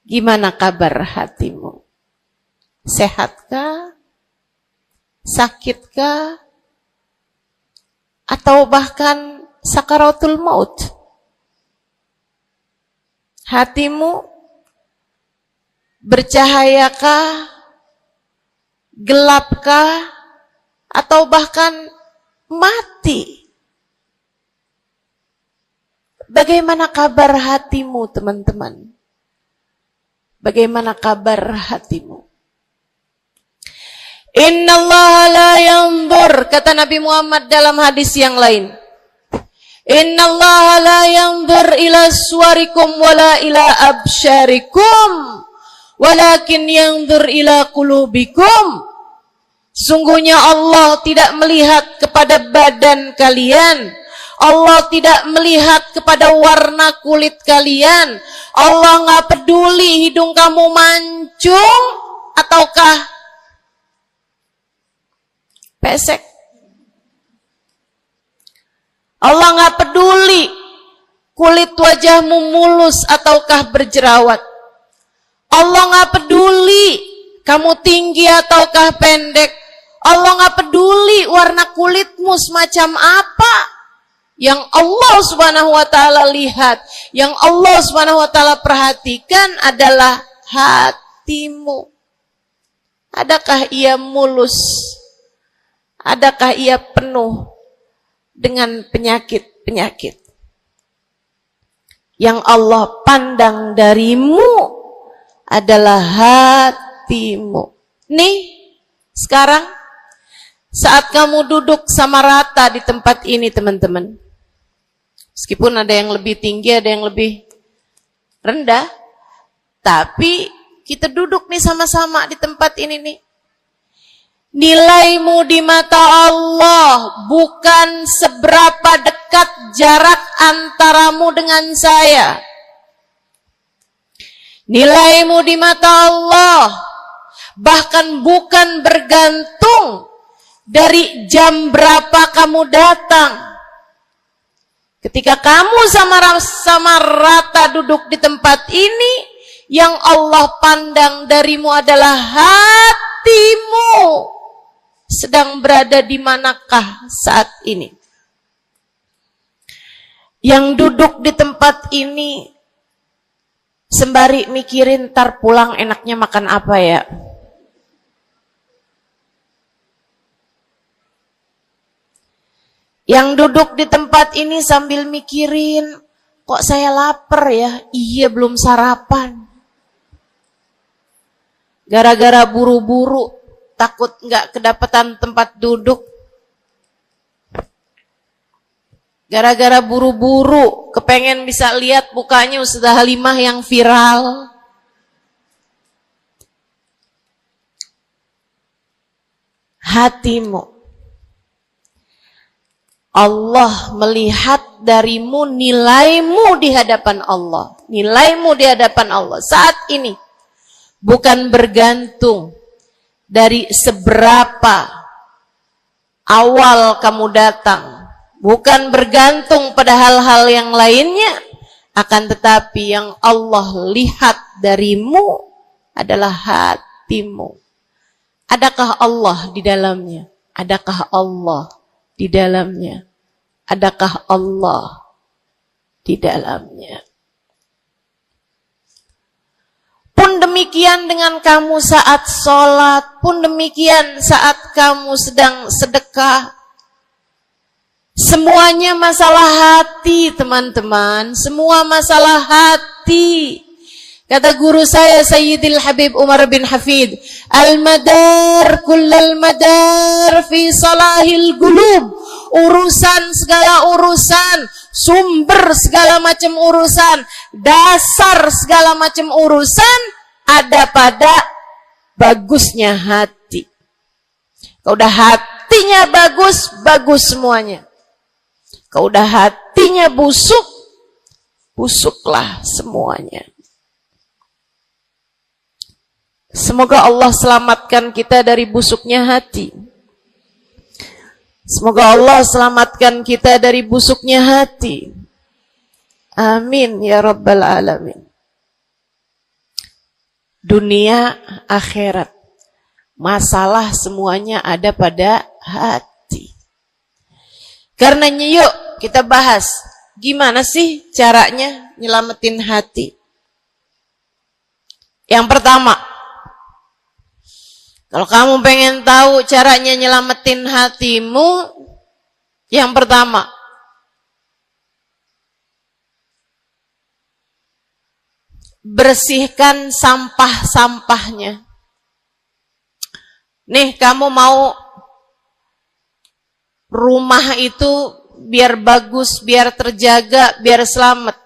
Gimana kabar hatimu? Sehatkah? Sakitkah? Atau bahkan sakaratul maut? Hatimu bercahayakah? Gelapkah? Atau bahkan mati? Bagaimana kabar hatimu, teman-teman? Bagaimana kabar hatimu? Innallaha la yanzur, kata Nabi Muhammad dalam hadis yang lain. Innallaha la yanzur ila suwarikum wala ila absyarikum, walakin yanzur ila qulubikum. Sungguhnya Allah tidak melihat kepada badan kalian, Allah tidak melihat kepada warna kulit kalian. Allah nggak peduli hidung kamu mancung ataukah pesek. Allah nggak peduli kulit wajahmu mulus ataukah berjerawat. Allah nggak peduli kamu tinggi ataukah pendek. Allah nggak peduli warna kulitmu semacam apa. Yang Allah Subhanahu wa taala lihat, yang Allah Subhanahu wa taala perhatikan adalah hatimu. Adakah ia mulus? Adakah ia penuh dengan penyakit-penyakit? Yang Allah pandang darimu adalah hatimu. Nih, sekarang saat kamu duduk sama rata di tempat ini, teman-teman. Meskipun ada yang lebih tinggi, ada yang lebih rendah, tapi kita duduk nih sama-sama di tempat ini nih. Nilaimu di mata Allah bukan seberapa dekat jarak antaramu dengan saya. Nilaimu di mata Allah bahkan bukan bergantung dari jam berapa kamu datang. Ketika kamu sama rata duduk di tempat ini, yang Allah pandang darimu adalah hatimu. Sedang berada di manakah saat ini? Yang duduk di tempat ini sembari mikirin ntar pulang enaknya makan apa ya? Yang duduk di tempat ini sambil mikirin, kok saya lapar ya? Iya, belum sarapan. Gara-gara buru-buru, takut nggak kedapatan tempat duduk. Gara-gara buru-buru, kepengen bisa lihat mukanya Ustazah Halimah yang viral. Hatimu. Allah melihat darimu nilaimu di hadapan Allah. Nilaimu di hadapan Allah saat ini bukan bergantung dari seberapa awal kamu datang. Bukan bergantung pada hal-hal yang lainnya. Akan tetapi yang Allah lihat darimu adalah hatimu. Adakah Allah di dalamnya? Adakah Allah di dalamnya? Adakah Allah di dalamnya? Pun demikian dengan kamu saat sholat, pun demikian saat kamu sedang sedekah. Semuanya masalah hati, teman-teman. Semua masalah hati. Kata guru saya Sayyidil Habib Umar bin Hafid, al-madar kullal madar fi salahil gulub. Urusan segala urusan, sumber segala macam urusan, dasar segala macam urusan ada pada bagusnya hati. Kalau udah hatinya bagus, bagus semuanya. Kalau udah hatinya busuk, busuklah semuanya. Semoga Allah selamatkan kita dari busuknya hati. Semoga Allah selamatkan kita dari busuknya hati. Amin ya rabbal alamin. Dunia, akhirat, masalah semuanya ada pada hati. Karenanya yuk kita bahas gimana sih caranya nyelamatin hati. Yang pertama, kalau kamu pengen tahu caranya nyelamatin hatimu, yang pertama, bersihkan sampah-sampahnya. Nih, kamu mau rumah itu biar bagus, biar terjaga, biar selamat.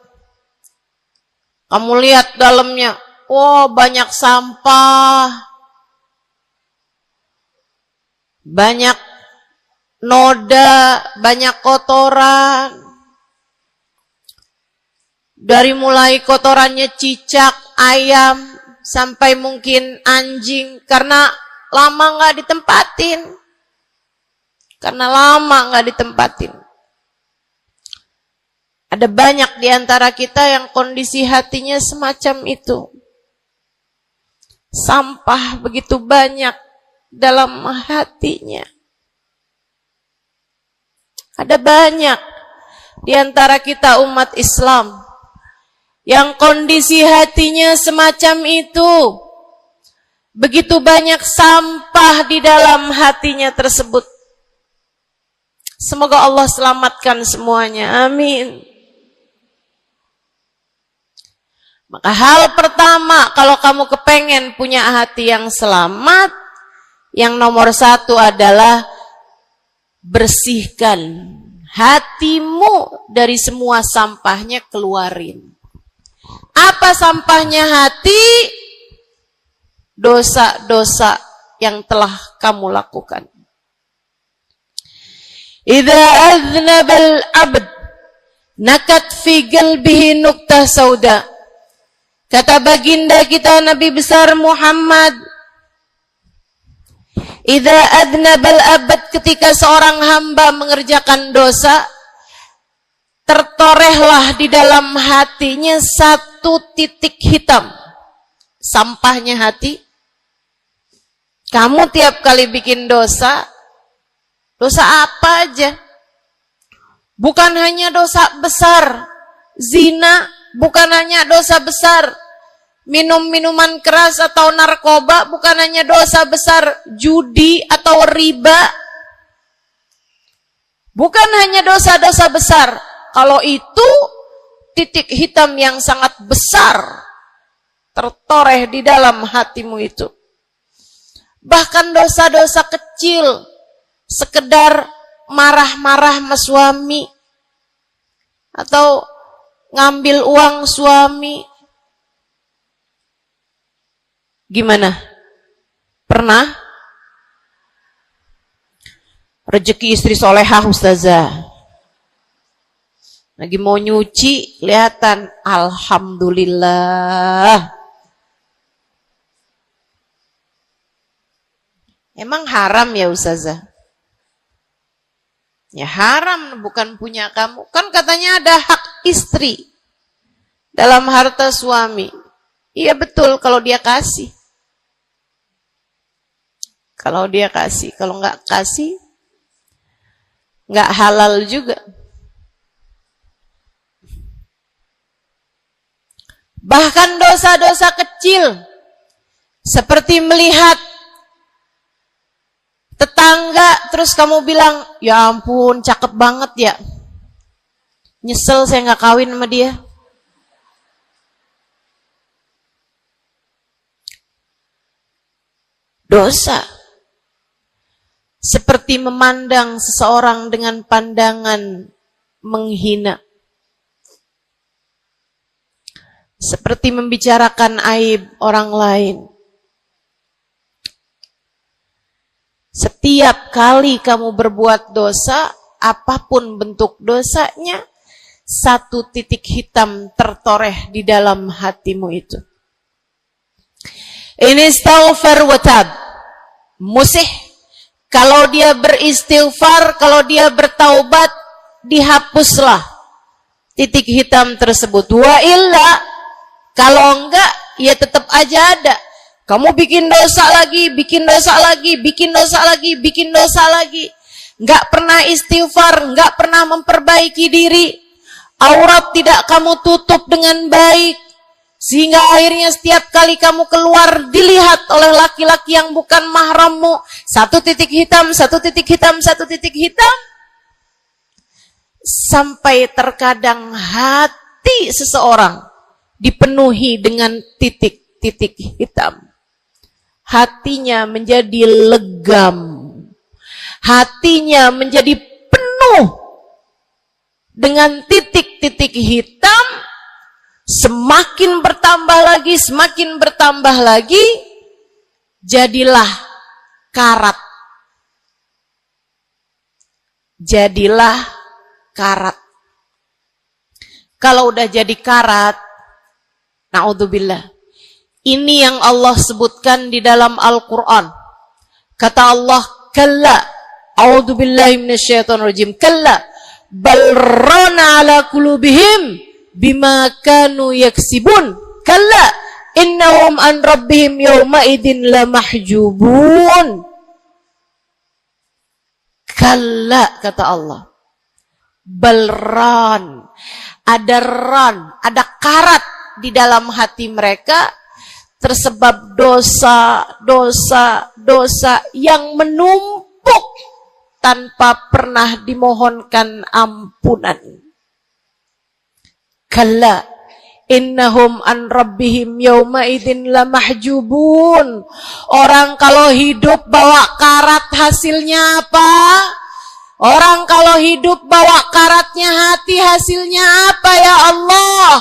Kamu lihat dalamnya, oh banyak sampah, banyak noda, banyak kotoran. Dari mulai kotorannya cicak, ayam, sampai mungkin anjing, karena lama nggak ditempatin. Karena lama nggak ditempatin. Ada banyak di antara kita yang kondisi hatinya semacam itu. Sampah begitu banyak dalam hatinya. Ada banyak di antara kita umat Islam yang kondisi hatinya semacam itu. Begitu banyak sampah di dalam hatinya tersebut. Semoga Allah selamatkan semuanya. Amin. Maka hal pertama, kalau kamu kepengen punya hati yang selamat, yang nomor satu adalah bersihkan hatimu dari semua sampahnya, keluarin. Apa sampahnya hati? Dosa-dosa yang telah kamu lakukan. Idza aznabal abd nakat fi qalbihi nuqtah sauda. Kata baginda kita Nabi besar Muhammad, idza aznabal abd, ketika seorang hamba mengerjakan dosa, tertorehlah di dalam hatinya satu titik hitam. Sampahnya hati. Kamu tiap kali bikin dosa, dosa apa aja? Bukan hanya dosa besar, zina, bukan hanya dosa besar, minum minuman keras atau narkoba, bukan hanya dosa besar, judi atau riba, bukan hanya dosa-dosa besar. Kalau itu titik hitam yang sangat besar tertoreh di dalam hatimu itu. Bahkan dosa-dosa kecil, sekedar marah-marah sama suami, atau ngambil uang suami. Gimana? Pernah? Rezeki istri solehah ustazah. Lagi mau nyuci, kelihatan, alhamdulillah. Emang haram ya ustazah? Ya haram, bukan punya kamu. Kan katanya ada hak istri dalam harta suami. Iya betul kalau dia kasih. Kalau dia kasih, kalau nggak kasih, nggak halal juga. Bahkan dosa-dosa kecil, seperti melihat tetangga, terus kamu bilang, ya ampun, cakep banget ya. Nyesel saya nggak kawin sama dia. Dosa. Seperti memandang seseorang dengan pandangan menghina. Seperti membicarakan aib orang lain. Setiap kali kamu berbuat dosa, apapun bentuk dosanya, satu titik hitam tertoreh di dalam hatimu itu. Ini istighfar wa tab. Musih. Kalau dia beristighfar, kalau dia bertaubat, dihapuslah titik hitam tersebut. Wa illa, kalau enggak, ya tetap aja ada. Kamu bikin dosa lagi, bikin dosa lagi, bikin dosa lagi, bikin dosa lagi. Enggak pernah istighfar, enggak pernah memperbaiki diri. Aurat tidak kamu tutup dengan baik. Sehingga akhirnya setiap kali kamu keluar dilihat oleh laki-laki yang bukan mahrammu. Satu titik hitam, satu titik hitam, satu titik hitam. Sampai terkadang hati seseorang dipenuhi dengan titik-titik hitam. Hatinya menjadi legam. Hatinya menjadi penuh dengan titik-titik hitam. Semakin bertambah lagi, jadilah karat. Jadilah karat. Kalau udah jadi karat, na'udzubillah. Ini yang Allah sebutkan di dalam Al-Quran. Kata Allah, kalla, a'udzubillahi minasyaitonirrajim, kalla, bal rana ala qulubihim bima kanu yaksibun, kalla, innahum an rabbihim yawma idin lamahjubun. Kalla, kata Allah, balran, ada karat di dalam hati mereka, tersebab dosa yang menumpuk tanpa pernah dimohonkan ampunan. Kalla, innahum an rabbihim yawma idzin lamahjubun. Orang kalau hidup bawa karat hasilnya apa? Orang kalau hidup bawa karatnya hati hasilnya apa ya Allah?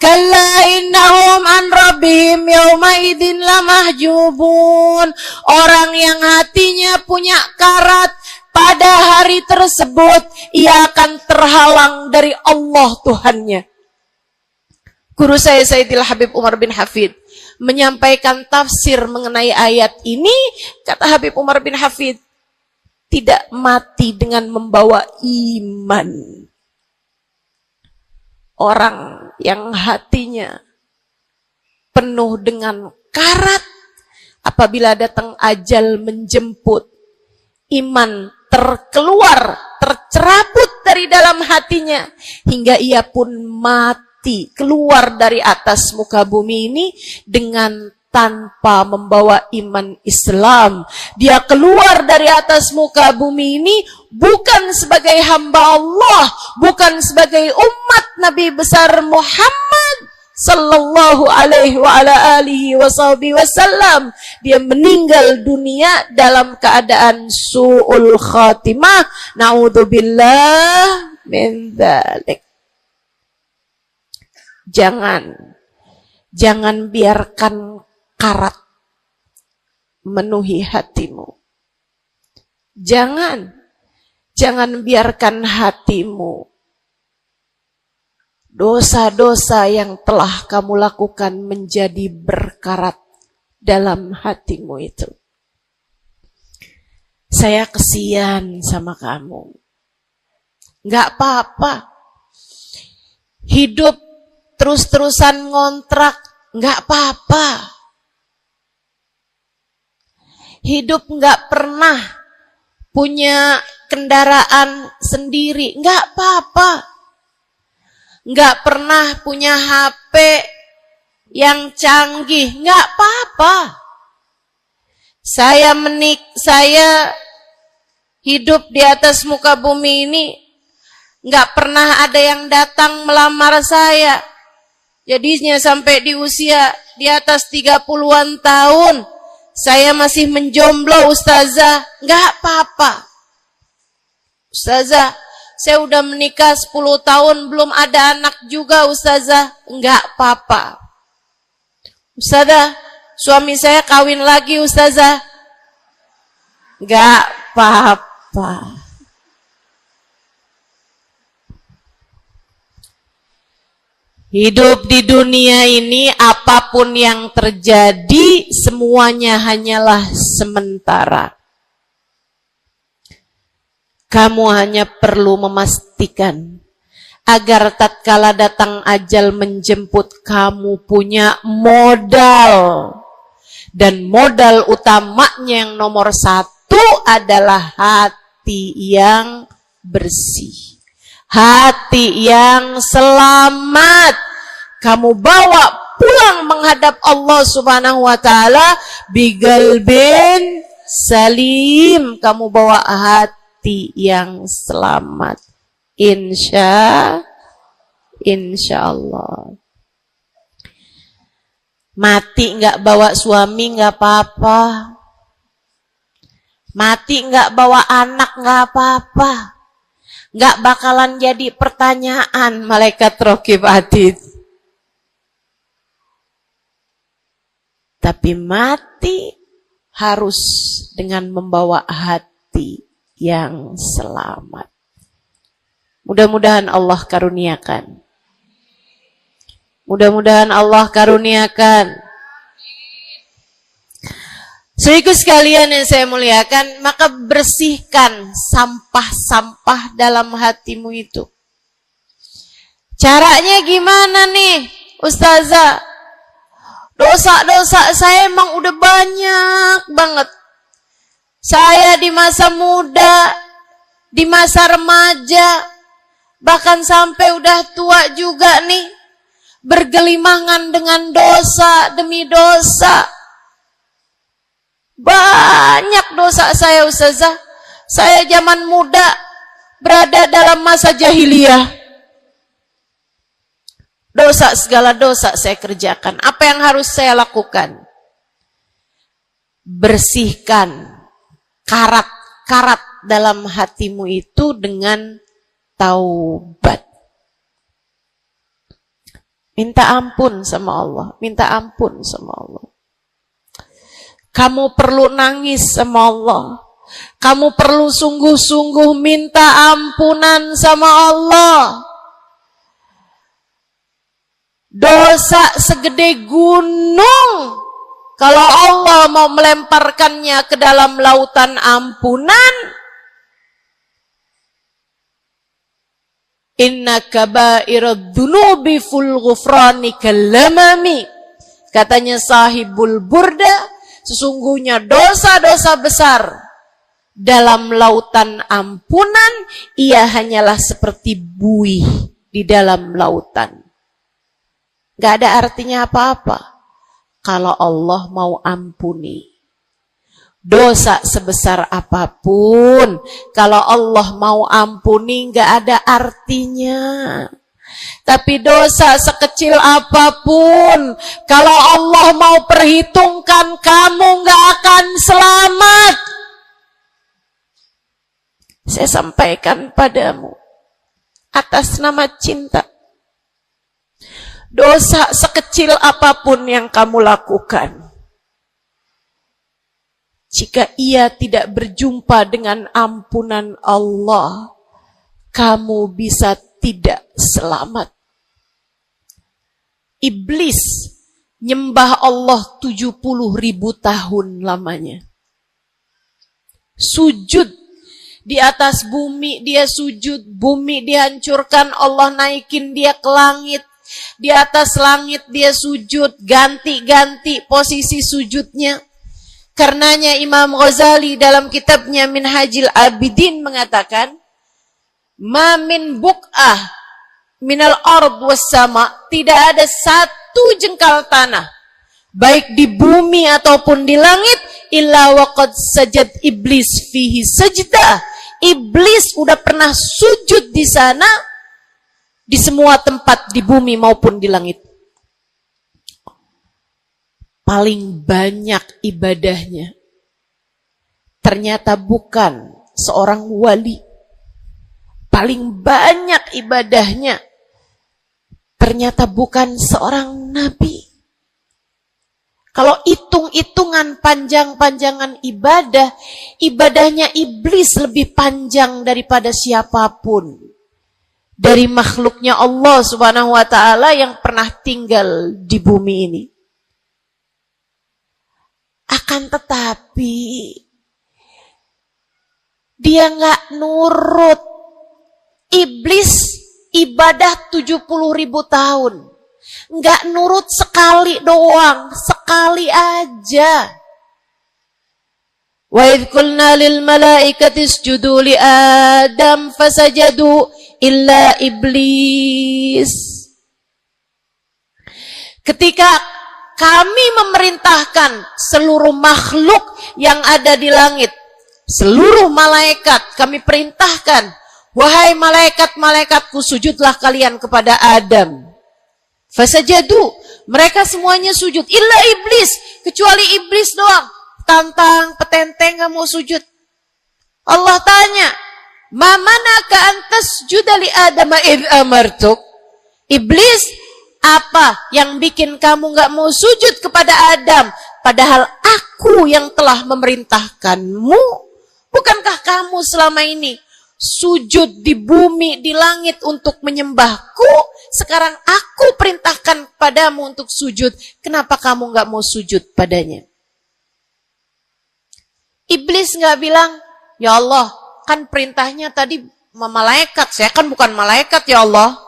Kalla innahum an rabbihim yawma idzin lamahjubun. Orang yang hatinya punya karat, pada hari tersebut ia akan terhalang dari Allah Tuhannya. Guru saya Sayyidil Habib Umar bin Hafid menyampaikan tafsir mengenai ayat ini. Kata Habib Umar bin Hafid, tidak mati dengan membawa iman. Orang yang hatinya penuh dengan karat, apabila datang ajal menjemput, iman tercerabut dari dalam hatinya, hingga ia pun mati, keluar dari atas muka bumi ini dengan tanpa membawa iman Islam. Dia keluar dari atas muka bumi ini bukan sebagai hamba Allah, bukan sebagai umat Nabi besar Muhammad sallallahu alaihi wa ala alihi wasallam. Dia meninggal dunia dalam keadaan su'ul khatimah. Na'udzubillah min dzalik. Jangan biarkan karat memenuhi hatimu. Jangan biarkan hatimu, dosa-dosa yang telah kamu lakukan menjadi berkarat dalam hatimu itu. Saya kesian sama kamu. Enggak apa-apa. Hidup terus-terusan ngontrak, enggak apa-apa. Hidup enggak pernah punya kendaraan sendiri, enggak apa-apa. Enggak pernah punya HP yang canggih, enggak apa-apa. Saya hidup di atas muka bumi ini, enggak pernah ada yang datang melamar saya. Jadinya sampai di usia di atas 30-an tahun, saya masih menjomblo, Ustazah. Enggak apa-apa. Ustazah, saya udah menikah 10 tahun, belum ada anak juga, Ustazah. Enggak apa-apa. Ustazah, suami saya kawin lagi, Ustazah. Enggak apa-apa. Hidup di dunia ini, apapun yang terjadi, semuanya hanyalah sementara. Kamu hanya perlu memastikan agar tatkala datang ajal menjemput, kamu punya modal. Dan modal utamanya yang nomor 1 adalah hati yang bersih. Hati yang selamat. Kamu bawa pulang menghadap Allah Subhanahu wa ta'ala bigalbin salim. Kamu bawa hati yang selamat. Insya Allah. Mati nggak bawa suami nggak apa-apa. Mati nggak bawa anak nggak apa-apa. Nggak bakalan jadi pertanyaan malaikat raqib atid. Tapi mati harus dengan membawa hati yang selamat. Mudah-mudahan Allah karuniakan. Mudah-mudahan Allah karuniakan. Saudaraku sekalian yang saya muliakan, maka bersihkan sampah-sampah dalam hatimu itu. Caranya gimana nih, Ustazah? Dosa-dosa saya emang udah banyak banget. Saya di masa muda, di masa remaja, bahkan sampai udah tua juga nih, bergelimangan dengan dosa demi dosa. Banyak dosa saya, Ustazah. Saya zaman muda berada dalam masa jahiliyah. Dosa, segala dosa saya kerjakan. Apa yang harus saya lakukan? Bersihkan karat-karat dalam hatimu itu dengan taubat. Minta ampun sama Allah. Minta ampun sama Allah. Kamu perlu nangis sama Allah. Kamu perlu sungguh-sungguh minta ampunan sama Allah. Dosa segede gunung, kalau Allah mau melemparkannya ke dalam lautan ampunan, inna kaba'irad dunubi ful ghufrani kalamami. Katanya sahibul burda, sesungguhnya dosa-dosa besar dalam lautan ampunan, ia hanyalah seperti buih di dalam lautan. Gak ada artinya apa-apa kalau Allah mau ampuni. Dosa sebesar apapun, kalau Allah mau ampuni gak ada artinya. Tapi dosa sekecil apapun, kalau Allah mau perhitungkan, kamu gak akan selamat. Saya sampaikan padamu atas nama cinta. Dosa sekecil apapun yang kamu lakukan, jika ia tidak berjumpa dengan ampunan Allah, kamu bisa tidak selamat. Iblis nyembah Allah 70.000 tahun lamanya. Sujud di atas bumi, dia sujud, bumi dihancurkan, Allah naikin dia ke langit. Di atas langit dia sujud, ganti-ganti posisi sujudnya. Karenanya Imam Ghazali dalam kitabnya Minhajil Abidin mengatakan, ma min buk'ah minal ard was sama, tidak ada satu jengkal tanah, baik di bumi ataupun di langit, illa waqad sajad iblis fihi sajdah. Iblis udah pernah sujud di sana, di semua tempat di bumi maupun di langit. Paling banyak ibadahnya ternyata bukan seorang wali. Paling banyak ibadahnya ternyata bukan seorang nabi. Kalau hitung-hitungan panjang-panjangan ibadah, ibadahnya iblis lebih panjang daripada siapapun dari makhluknya Allah Subhanahu wa ta'ala yang pernah tinggal di bumi ini. Akan tetapi dia nggak nurut. Iblis ibadah 70.000 tahun, nggak nurut sekali doang, sekali aja. Wa idh qulna lil malaikati isjudu li Adam fasajadu illa iblis. Ketika kami memerintahkan seluruh makhluk yang ada di langit, seluruh malaikat, kami perintahkan, wahai malaikat-malaikatku, sujudlah kalian kepada Adam. Fasajadu, mereka semuanya sujud. Illa iblis, kecuali iblis doang. Tantang, petenteng gak mau sujud. Allah tanya, ma manaka antas judali Adam id amartuk? Iblis, apa yang bikin kamu gak mau sujud kepada Adam? Padahal aku yang telah memerintahkanmu. Bukankah kamu selama ini sujud di bumi, di langit untuk menyembahku? Sekarang aku perintahkan padamu untuk sujud. Kenapa kamu gak mau sujud padanya? Iblis gak bilang, ya Allah, kan perintahnya tadi malaikat. Saya kan bukan malaikat ya Allah.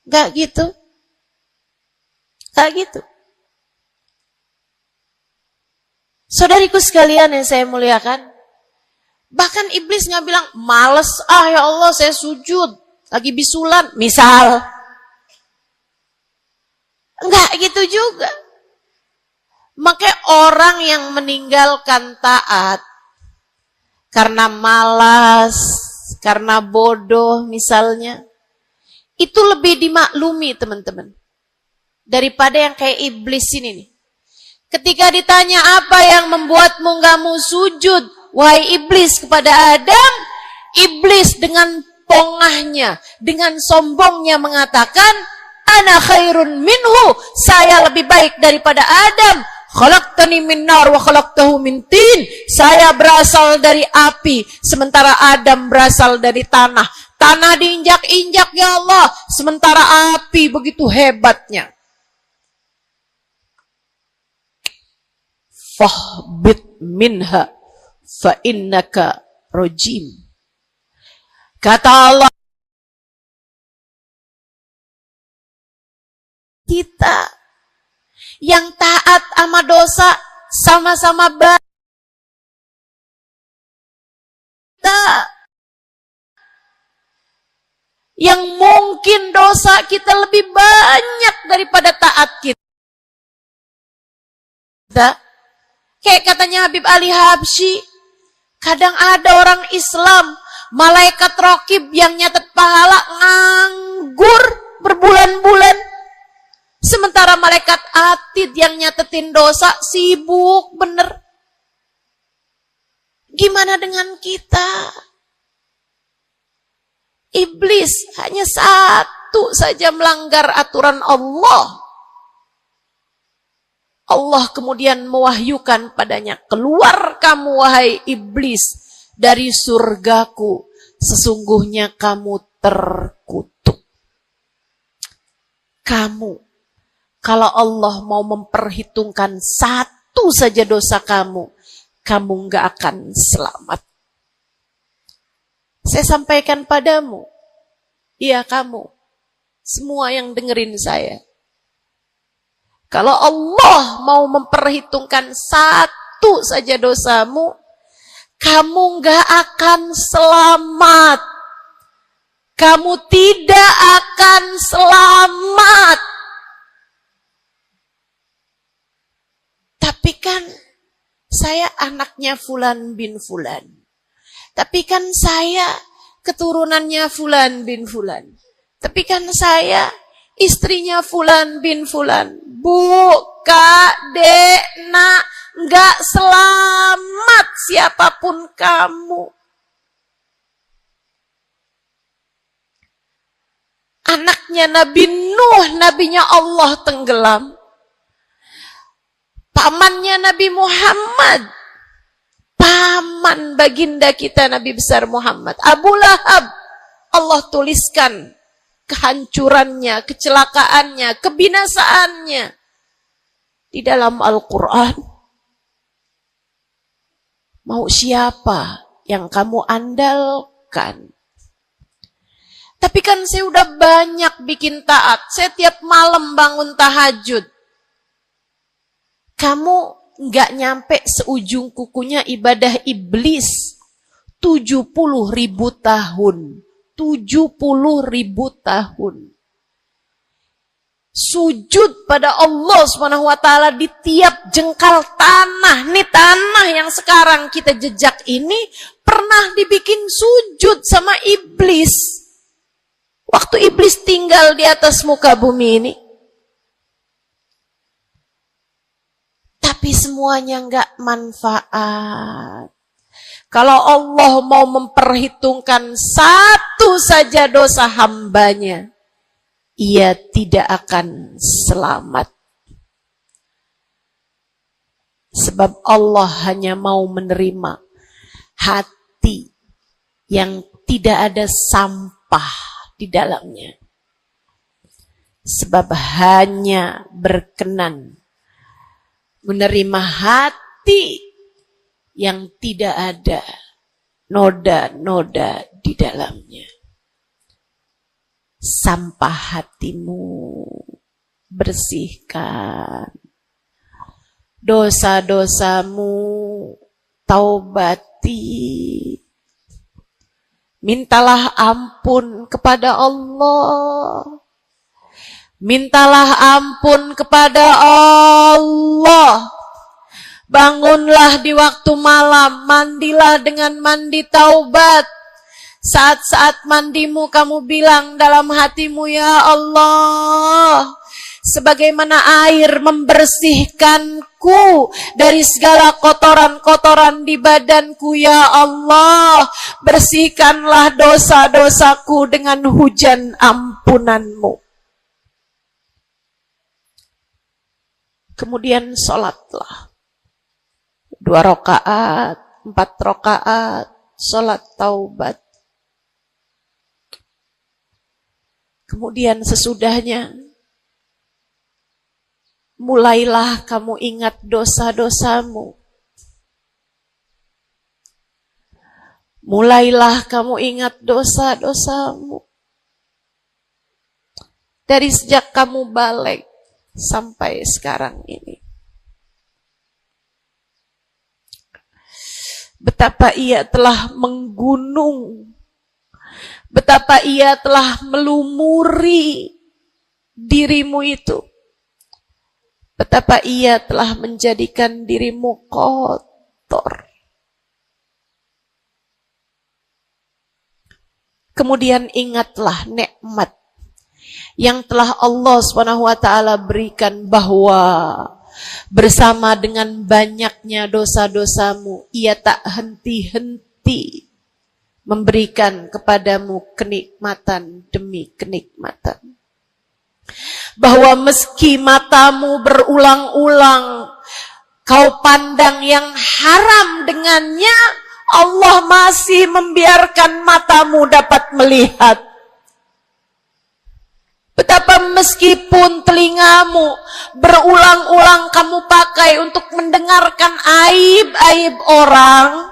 Gak gitu. Gak gitu. Saudariku sekalian yang saya muliakan, bahkan iblis gak bilang, males ya Allah saya sujud, lagi bisulan, misal. Enggak gitu juga. Makanya orang yang meninggalkan taat karena malas, karena bodoh misalnya, itu lebih dimaklumi teman-teman. Daripada yang kayak iblis ini nih. Ketika ditanya apa yang membuatmu gak mau sujud, wahai iblis kepada Adam, iblis dengan pongahnya, dengan sombongnya mengatakan, ana khairun minhu, saya lebih baik daripada Adam. Khalaqtani min nar wa khalaqtahu min tin. Saya berasal dari api, sementara Adam berasal dari tanah. Tanah diinjak-injak ya Allah, sementara api begitu hebatnya. Fahbit minha fa innaka rajim. Kata Allah, kita yang taat sama dosa sama-sama baik. Yang mungkin dosa kita lebih banyak daripada taat kita. Kayak katanya Habib Ali Habsyi, kadang ada orang Islam, malaikat raqib yang nyatet pahala nganggur berbulan-bulan. Sementara malaikat atid yang nyatetin dosa sibuk bener. Gimana dengan kita? Iblis hanya satu saja melanggar aturan Allah. Allah kemudian mewahyukan padanya, keluar kamu wahai iblis dari surgaku. Sesungguhnya kamu terkutuk. Kamu, kalau Allah mau memperhitungkan satu saja dosa kamu, kamu gak akan selamat. Saya sampaikan padamu, iya kamu, semua yang dengerin saya. Kalau Allah mau memperhitungkan satu saja dosamu, kamu gak akan selamat. Kamu tidak akan selamat. Tapi kan saya anaknya Fulan bin Fulan. Tapi kan saya keturunannya Fulan bin Fulan. Tapi kan saya istrinya Fulan bin Fulan. Bu, Kak, Dek, Nak, nggak selamat siapapun kamu. Anaknya Nabi Nuh, nabinya Allah tenggelam. Pamannya Nabi Muhammad, paman baginda kita Nabi besar Muhammad, Abu Lahab, Allah tuliskan kehancurannya, kecelakaannya, kebinasaannya di dalam Al-Quran. Mau siapa yang kamu andalkan? Tapi kan saya udah banyak bikin taat, saya tiap malam bangun tahajud. Kamu nggak nyampe seujung kukunya ibadah iblis 70.000 tahun. 70.000 tahun. Sujud pada Allah SWT di tiap jengkal tanah. Nih tanah yang sekarang kita jejak ini pernah dibikin sujud sama iblis. Waktu iblis tinggal di atas muka bumi ini. Tapi semuanya enggak manfaat. Kalau Allah mau memperhitungkan satu saja dosa hambanya, ia tidak akan selamat. Sebab Allah hanya mau menerima hati yang tidak ada sampah di dalamnya. Sebab hanya berkenan menerima hati yang tidak ada noda-noda di dalamnya. Sampah hatimu bersihkan, dosa-dosamu taubati, mintalah ampun kepada Allah. Mintalah ampun kepada Allah. Bangunlah di waktu malam, mandilah dengan mandi taubat. Saat-saat mandimu kamu bilang dalam hatimu, ya Allah, sebagaimana air membersihkanku dari segala kotoran-kotoran di badanku, ya Allah, bersihkanlah dosa-dosaku dengan hujan ampunanmu. Kemudian sholatlah 2 rakaat, 4 rakaat, sholat taubat. Kemudian sesudahnya, mulailah kamu ingat dosa-dosamu. Mulailah kamu ingat dosa-dosamu. Dari sejak kamu balik sampai sekarang ini. Betapa ia telah menggunung. Betapa ia telah melumuri dirimu itu. Betapa ia telah menjadikan dirimu kotor. Kemudian ingatlah nikmat yang telah Allah SWT berikan, bahwa bersama dengan banyaknya dosa-dosamu, ia tak henti-henti memberikan kepadamu kenikmatan demi kenikmatan. Bahwa meski matamu berulang-ulang kau pandang yang haram dengannya, Allah masih membiarkan matamu dapat melihat. Betapa meskipun telingamu berulang-ulang kamu pakai untuk mendengarkan aib-aib orang,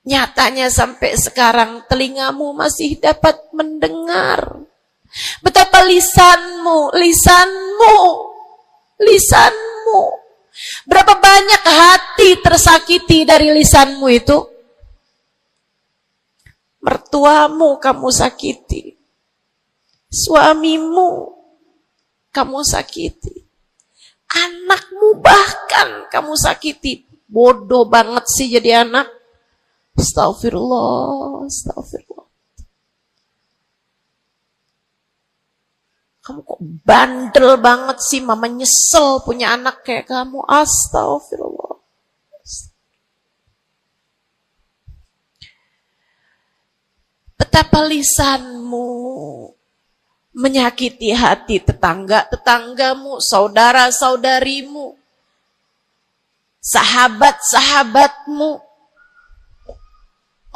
nyatanya sampai sekarang telingamu masih dapat mendengar. Betapa lisanmu, berapa banyak hati tersakiti dari lisanmu itu. Mertuamu kamu sakiti, suamimu kamu sakiti, anakmu bahkan kamu sakiti. Bodoh banget sih jadi anak. Astagfirullah. Kamu kok bandel banget sih, mama nyesel punya anak kayak kamu. Astagfirullah. Betapa lisanmu menyakiti hati tetanggamu, saudara-saudarimu, sahabat-sahabatmu,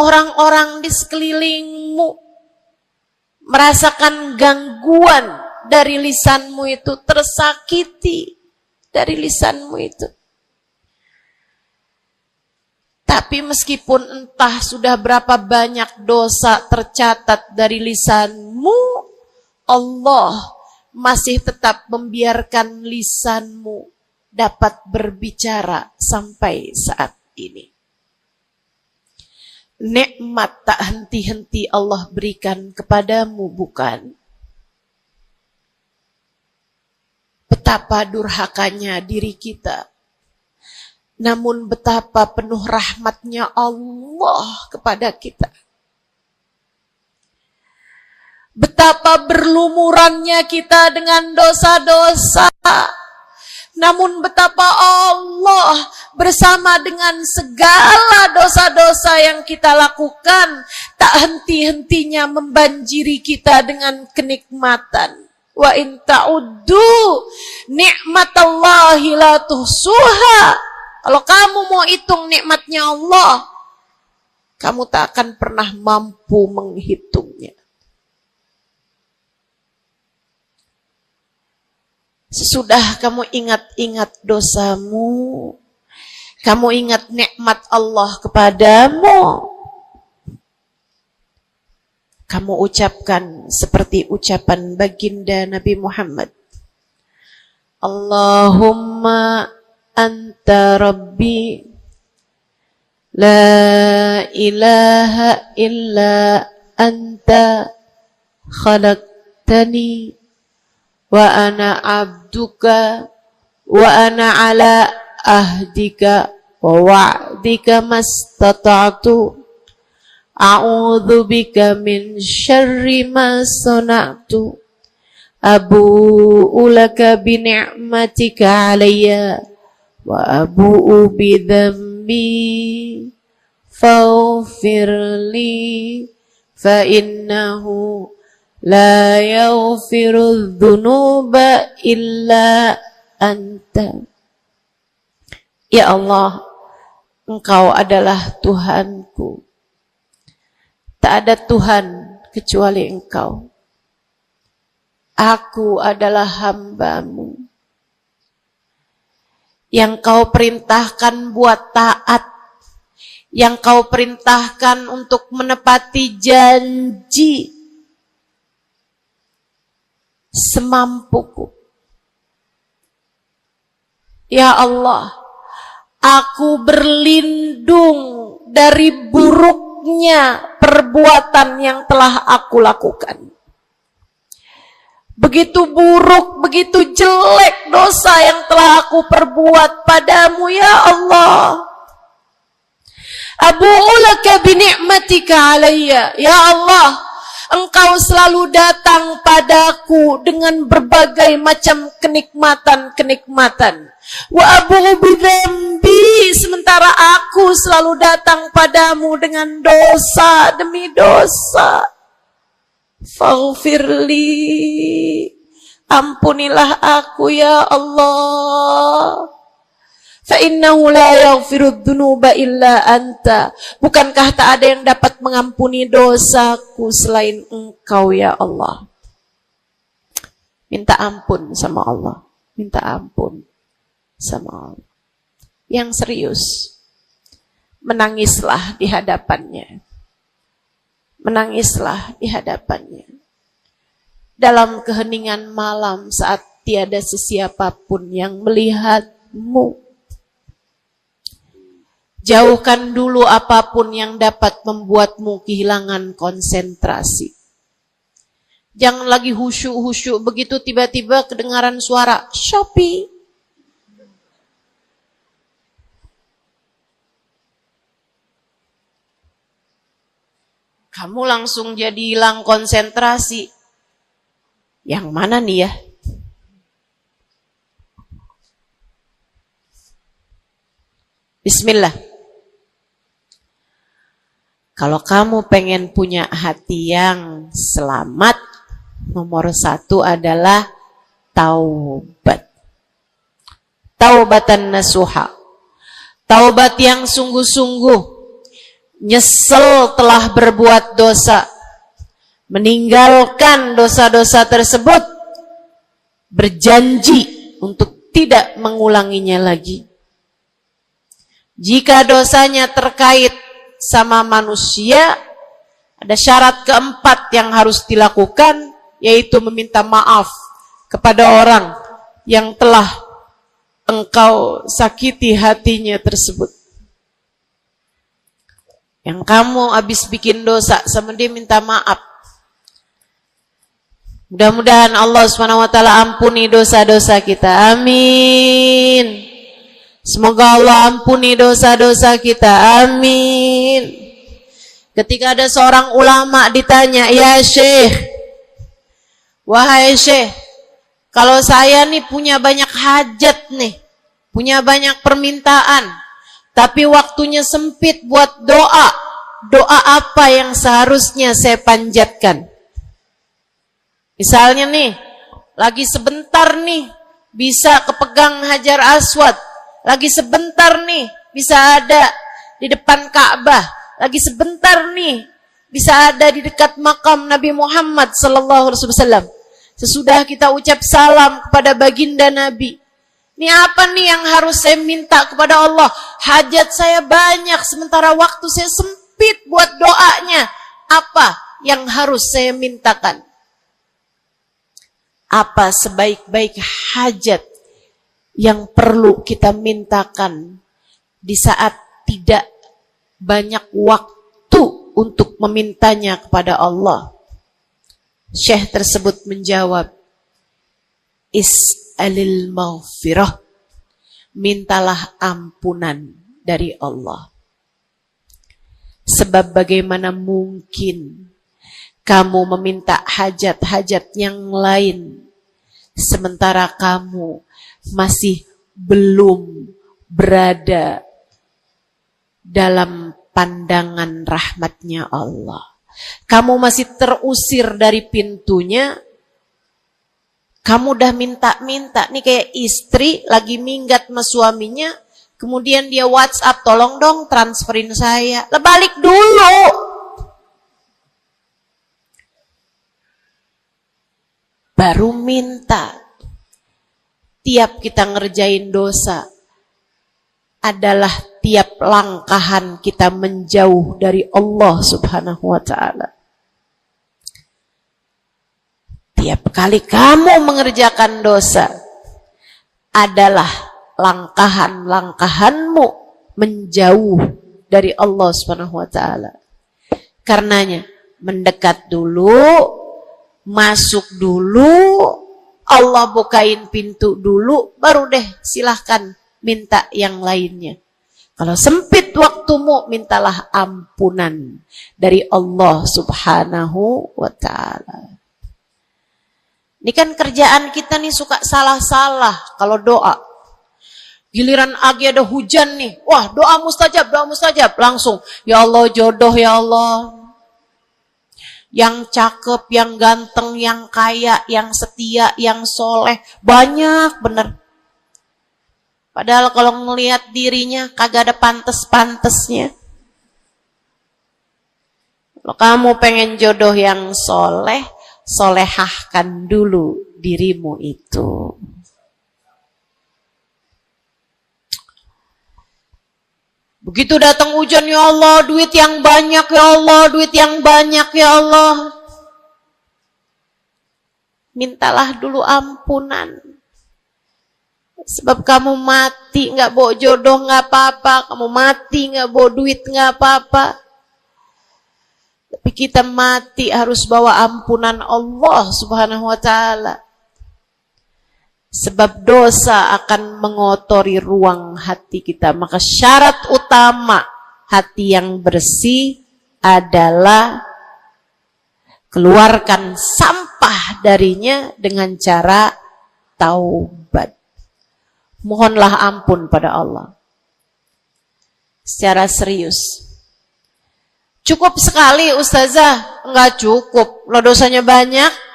orang-orang di sekelilingmu, merasakan gangguan dari lisanmu itu, tersakiti dari lisanmu itu. Tapi meskipun entah sudah berapa banyak dosa tercatat dari lisanmu, Allah masih tetap membiarkan lisanmu dapat berbicara sampai saat ini. Nikmat tak henti-henti Allah berikan kepadamu, bukan? Betapa durhakanya diri kita. Namun betapa penuh rahmatnya Allah kepada kita. Betapa berlumurannya kita dengan dosa-dosa. Namun betapa Allah bersama dengan segala dosa-dosa yang kita lakukan, tak henti-hentinya membanjiri kita dengan kenikmatan. Wa in ta'uddu ni'matallahi la tuhsuha. Kalau kamu mau hitung nikmatnya Allah, kamu tak akan pernah mampu menghitungnya. Sesudah kamu ingat-ingat dosamu, kamu ingat nikmat Allah kepadamu, kamu ucapkan seperti ucapan baginda Nabi Muhammad. Allahumma anta rabbi, la ilaha illa anta khalaqtani wa ana abduka wa ana ala ahdika wa wa'dika mastata'tu a'udzu bika min syarri ma sana'tu abu'u laka bi ni'matika 'alayya wa abu'u bi dhanbi faghfir li fa innahu la yaghfiru dzunuba illa anta. Ya Allah, Engkau adalah Tuhanku. Tak ada Tuhan kecuali Engkau. Aku adalah hamba-Mu yang Kau perintahkan buat taat, yang Kau perintahkan untuk menepati janji semampuku. Ya Allah, aku berlindung dari buruknya perbuatan yang telah aku lakukan. Begitu buruk, begitu jelek dosa yang telah aku perbuat padamu, ya Allah. Abu'u laka bi ni'matika 'alayya. Ya Allah, Engkau selalu datang padaku dengan berbagai macam kenikmatan-kenikmatan. Wa abu'u bidzambi, sementara aku selalu datang padamu dengan dosa demi dosa. Faghfirli, ampunilah aku ya Allah. Fa innahu la yaghfiru dzunuba illa anta. Bukankah tak ada yang dapat mengampuni dosaku selain Engkau ya Allah. Minta ampun sama Allah. Minta ampun sama Allah. Yang serius, menangislah di hadapannya. Menangislah di hadapannya. Dalam keheningan malam saat tiada sesiapapun yang melihatmu. Jauhkan dulu apapun yang dapat membuatmu kehilangan konsentrasi. Jangan lagi khusyuk-khusyuk begitu tiba-tiba kedengaran suara Shopee. Kamu langsung jadi hilang konsentrasi. Yang mana nih ya? Bismillah. Kalau kamu pengen punya hati yang selamat, nomor 1 adalah taubat. Taubatan nasuha. Taubat yang sungguh-sungguh. Nyesel telah berbuat dosa. Meninggalkan dosa-dosa tersebut. Berjanji untuk tidak mengulanginya lagi. Jika dosanya terkait sama manusia, ada syarat keempat yang harus dilakukan, yaitu meminta maaf kepada orang yang telah engkau sakiti hatinya tersebut. Yang kamu habis bikin dosa sama dia, minta maaf. Mudah-mudahan Allah SWT ampuni dosa-dosa kita. Amin. Semoga Allah ampuni dosa-dosa kita. Amin. Ketika ada seorang ulama ditanya, ya Syekh, wahai Syekh, Kalau saya nih punya banyak hajat nih, punya banyak permintaan, tapi waktunya sempit buat doa. Doa apa yang seharusnya saya panjatkan? Misalnya nih, lagi sebentar nih bisa kepegang Hajar Aswad, lagi sebentar nih bisa ada di depan Ka'bah, lagi sebentar nih bisa ada di dekat makam Nabi Muhammad sallallahu alaihi wasallam. Sesudah kita ucap salam kepada baginda Nabi, ini apa nih yang harus saya minta kepada Allah? Hajat saya banyak, sementara waktu saya sempit buat doanya. Apa yang harus saya mintakan? Apa sebaik-baik hajat yang perlu kita mintakan di saat tidak banyak waktu untuk memintanya kepada Allah? Syekh tersebut menjawab, is'alil maghfirah, mintalah ampunan dari Allah. Sebab bagaimana mungkin kamu meminta hajat-hajat yang lain sementara kamu masih belum berada dalam pandangan rahmatnya Allah. Kamu masih terusir dari pintunya. Kamu udah minta-minta. Nih kayak istri lagi minggat sama suaminya. Kemudian dia WhatsApp, tolong dong transferin saya. Lah balik dulu. Baru minta. Tiap kita ngerjain dosa adalah tiap langkahan kita menjauh dari Allah Subhanahu wa ta'ala. Tiap kali kamu mengerjakan dosa adalah langkahan-langkahanmu menjauh dari Allah Subhanahu wa ta'ala. Karenanya mendekat dulu, masuk dulu, Allah bukain pintu dulu, baru deh silahkan minta yang lainnya. Kalau sempit waktumu, mintalah ampunan dari Allah Subhanahu wa ta'ala. Ini kan kerjaan kita nih suka salah-salah kalau doa. Giliran lagi ada hujan nih, wah doa mustajab, langsung. Ya Allah jodoh ya Allah. Yang cakep, yang ganteng, yang kaya, yang setia, yang soleh. Banyak bener. Padahal kalau ngelihat dirinya kagak ada pantes-pantesnya. Kalau kamu pengen jodoh yang soleh, solehahkan dulu dirimu itu. Begitu datang hujan, ya Allah, duit yang banyak ya Allah, duit yang banyak ya Allah. Mintalah dulu ampunan. Sebab kamu mati nggak bawa jodoh nggak apa-apa, kamu mati nggak bawa duit nggak apa-apa. Tapi kita mati harus bawa ampunan Allah Subhanahu wa ta'ala. Sebab dosa akan mengotori ruang hati kita. Maka syarat utama hati yang bersih adalah keluarkan sampah darinya dengan cara taubat. Mohonlah ampun pada Allah. Secara serius. Cukup sekali ustazah? Enggak cukup. Lo dosanya banyak.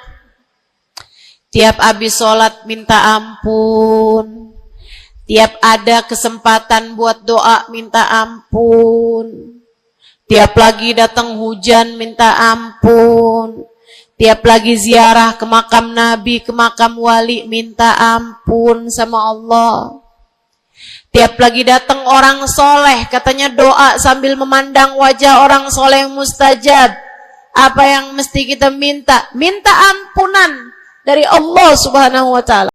Tiap habis sholat minta ampun. Tiap ada kesempatan buat doa minta ampun. Tiap lagi datang hujan minta ampun. Tiap lagi ziarah ke makam Nabi, ke makam wali, minta ampun sama Allah. Tiap lagi datang orang soleh, katanya doa sambil memandang wajah orang soleh mustajab. Apa yang mesti kita minta? Minta ampunan dari Allah Subhanahu wa ta'ala.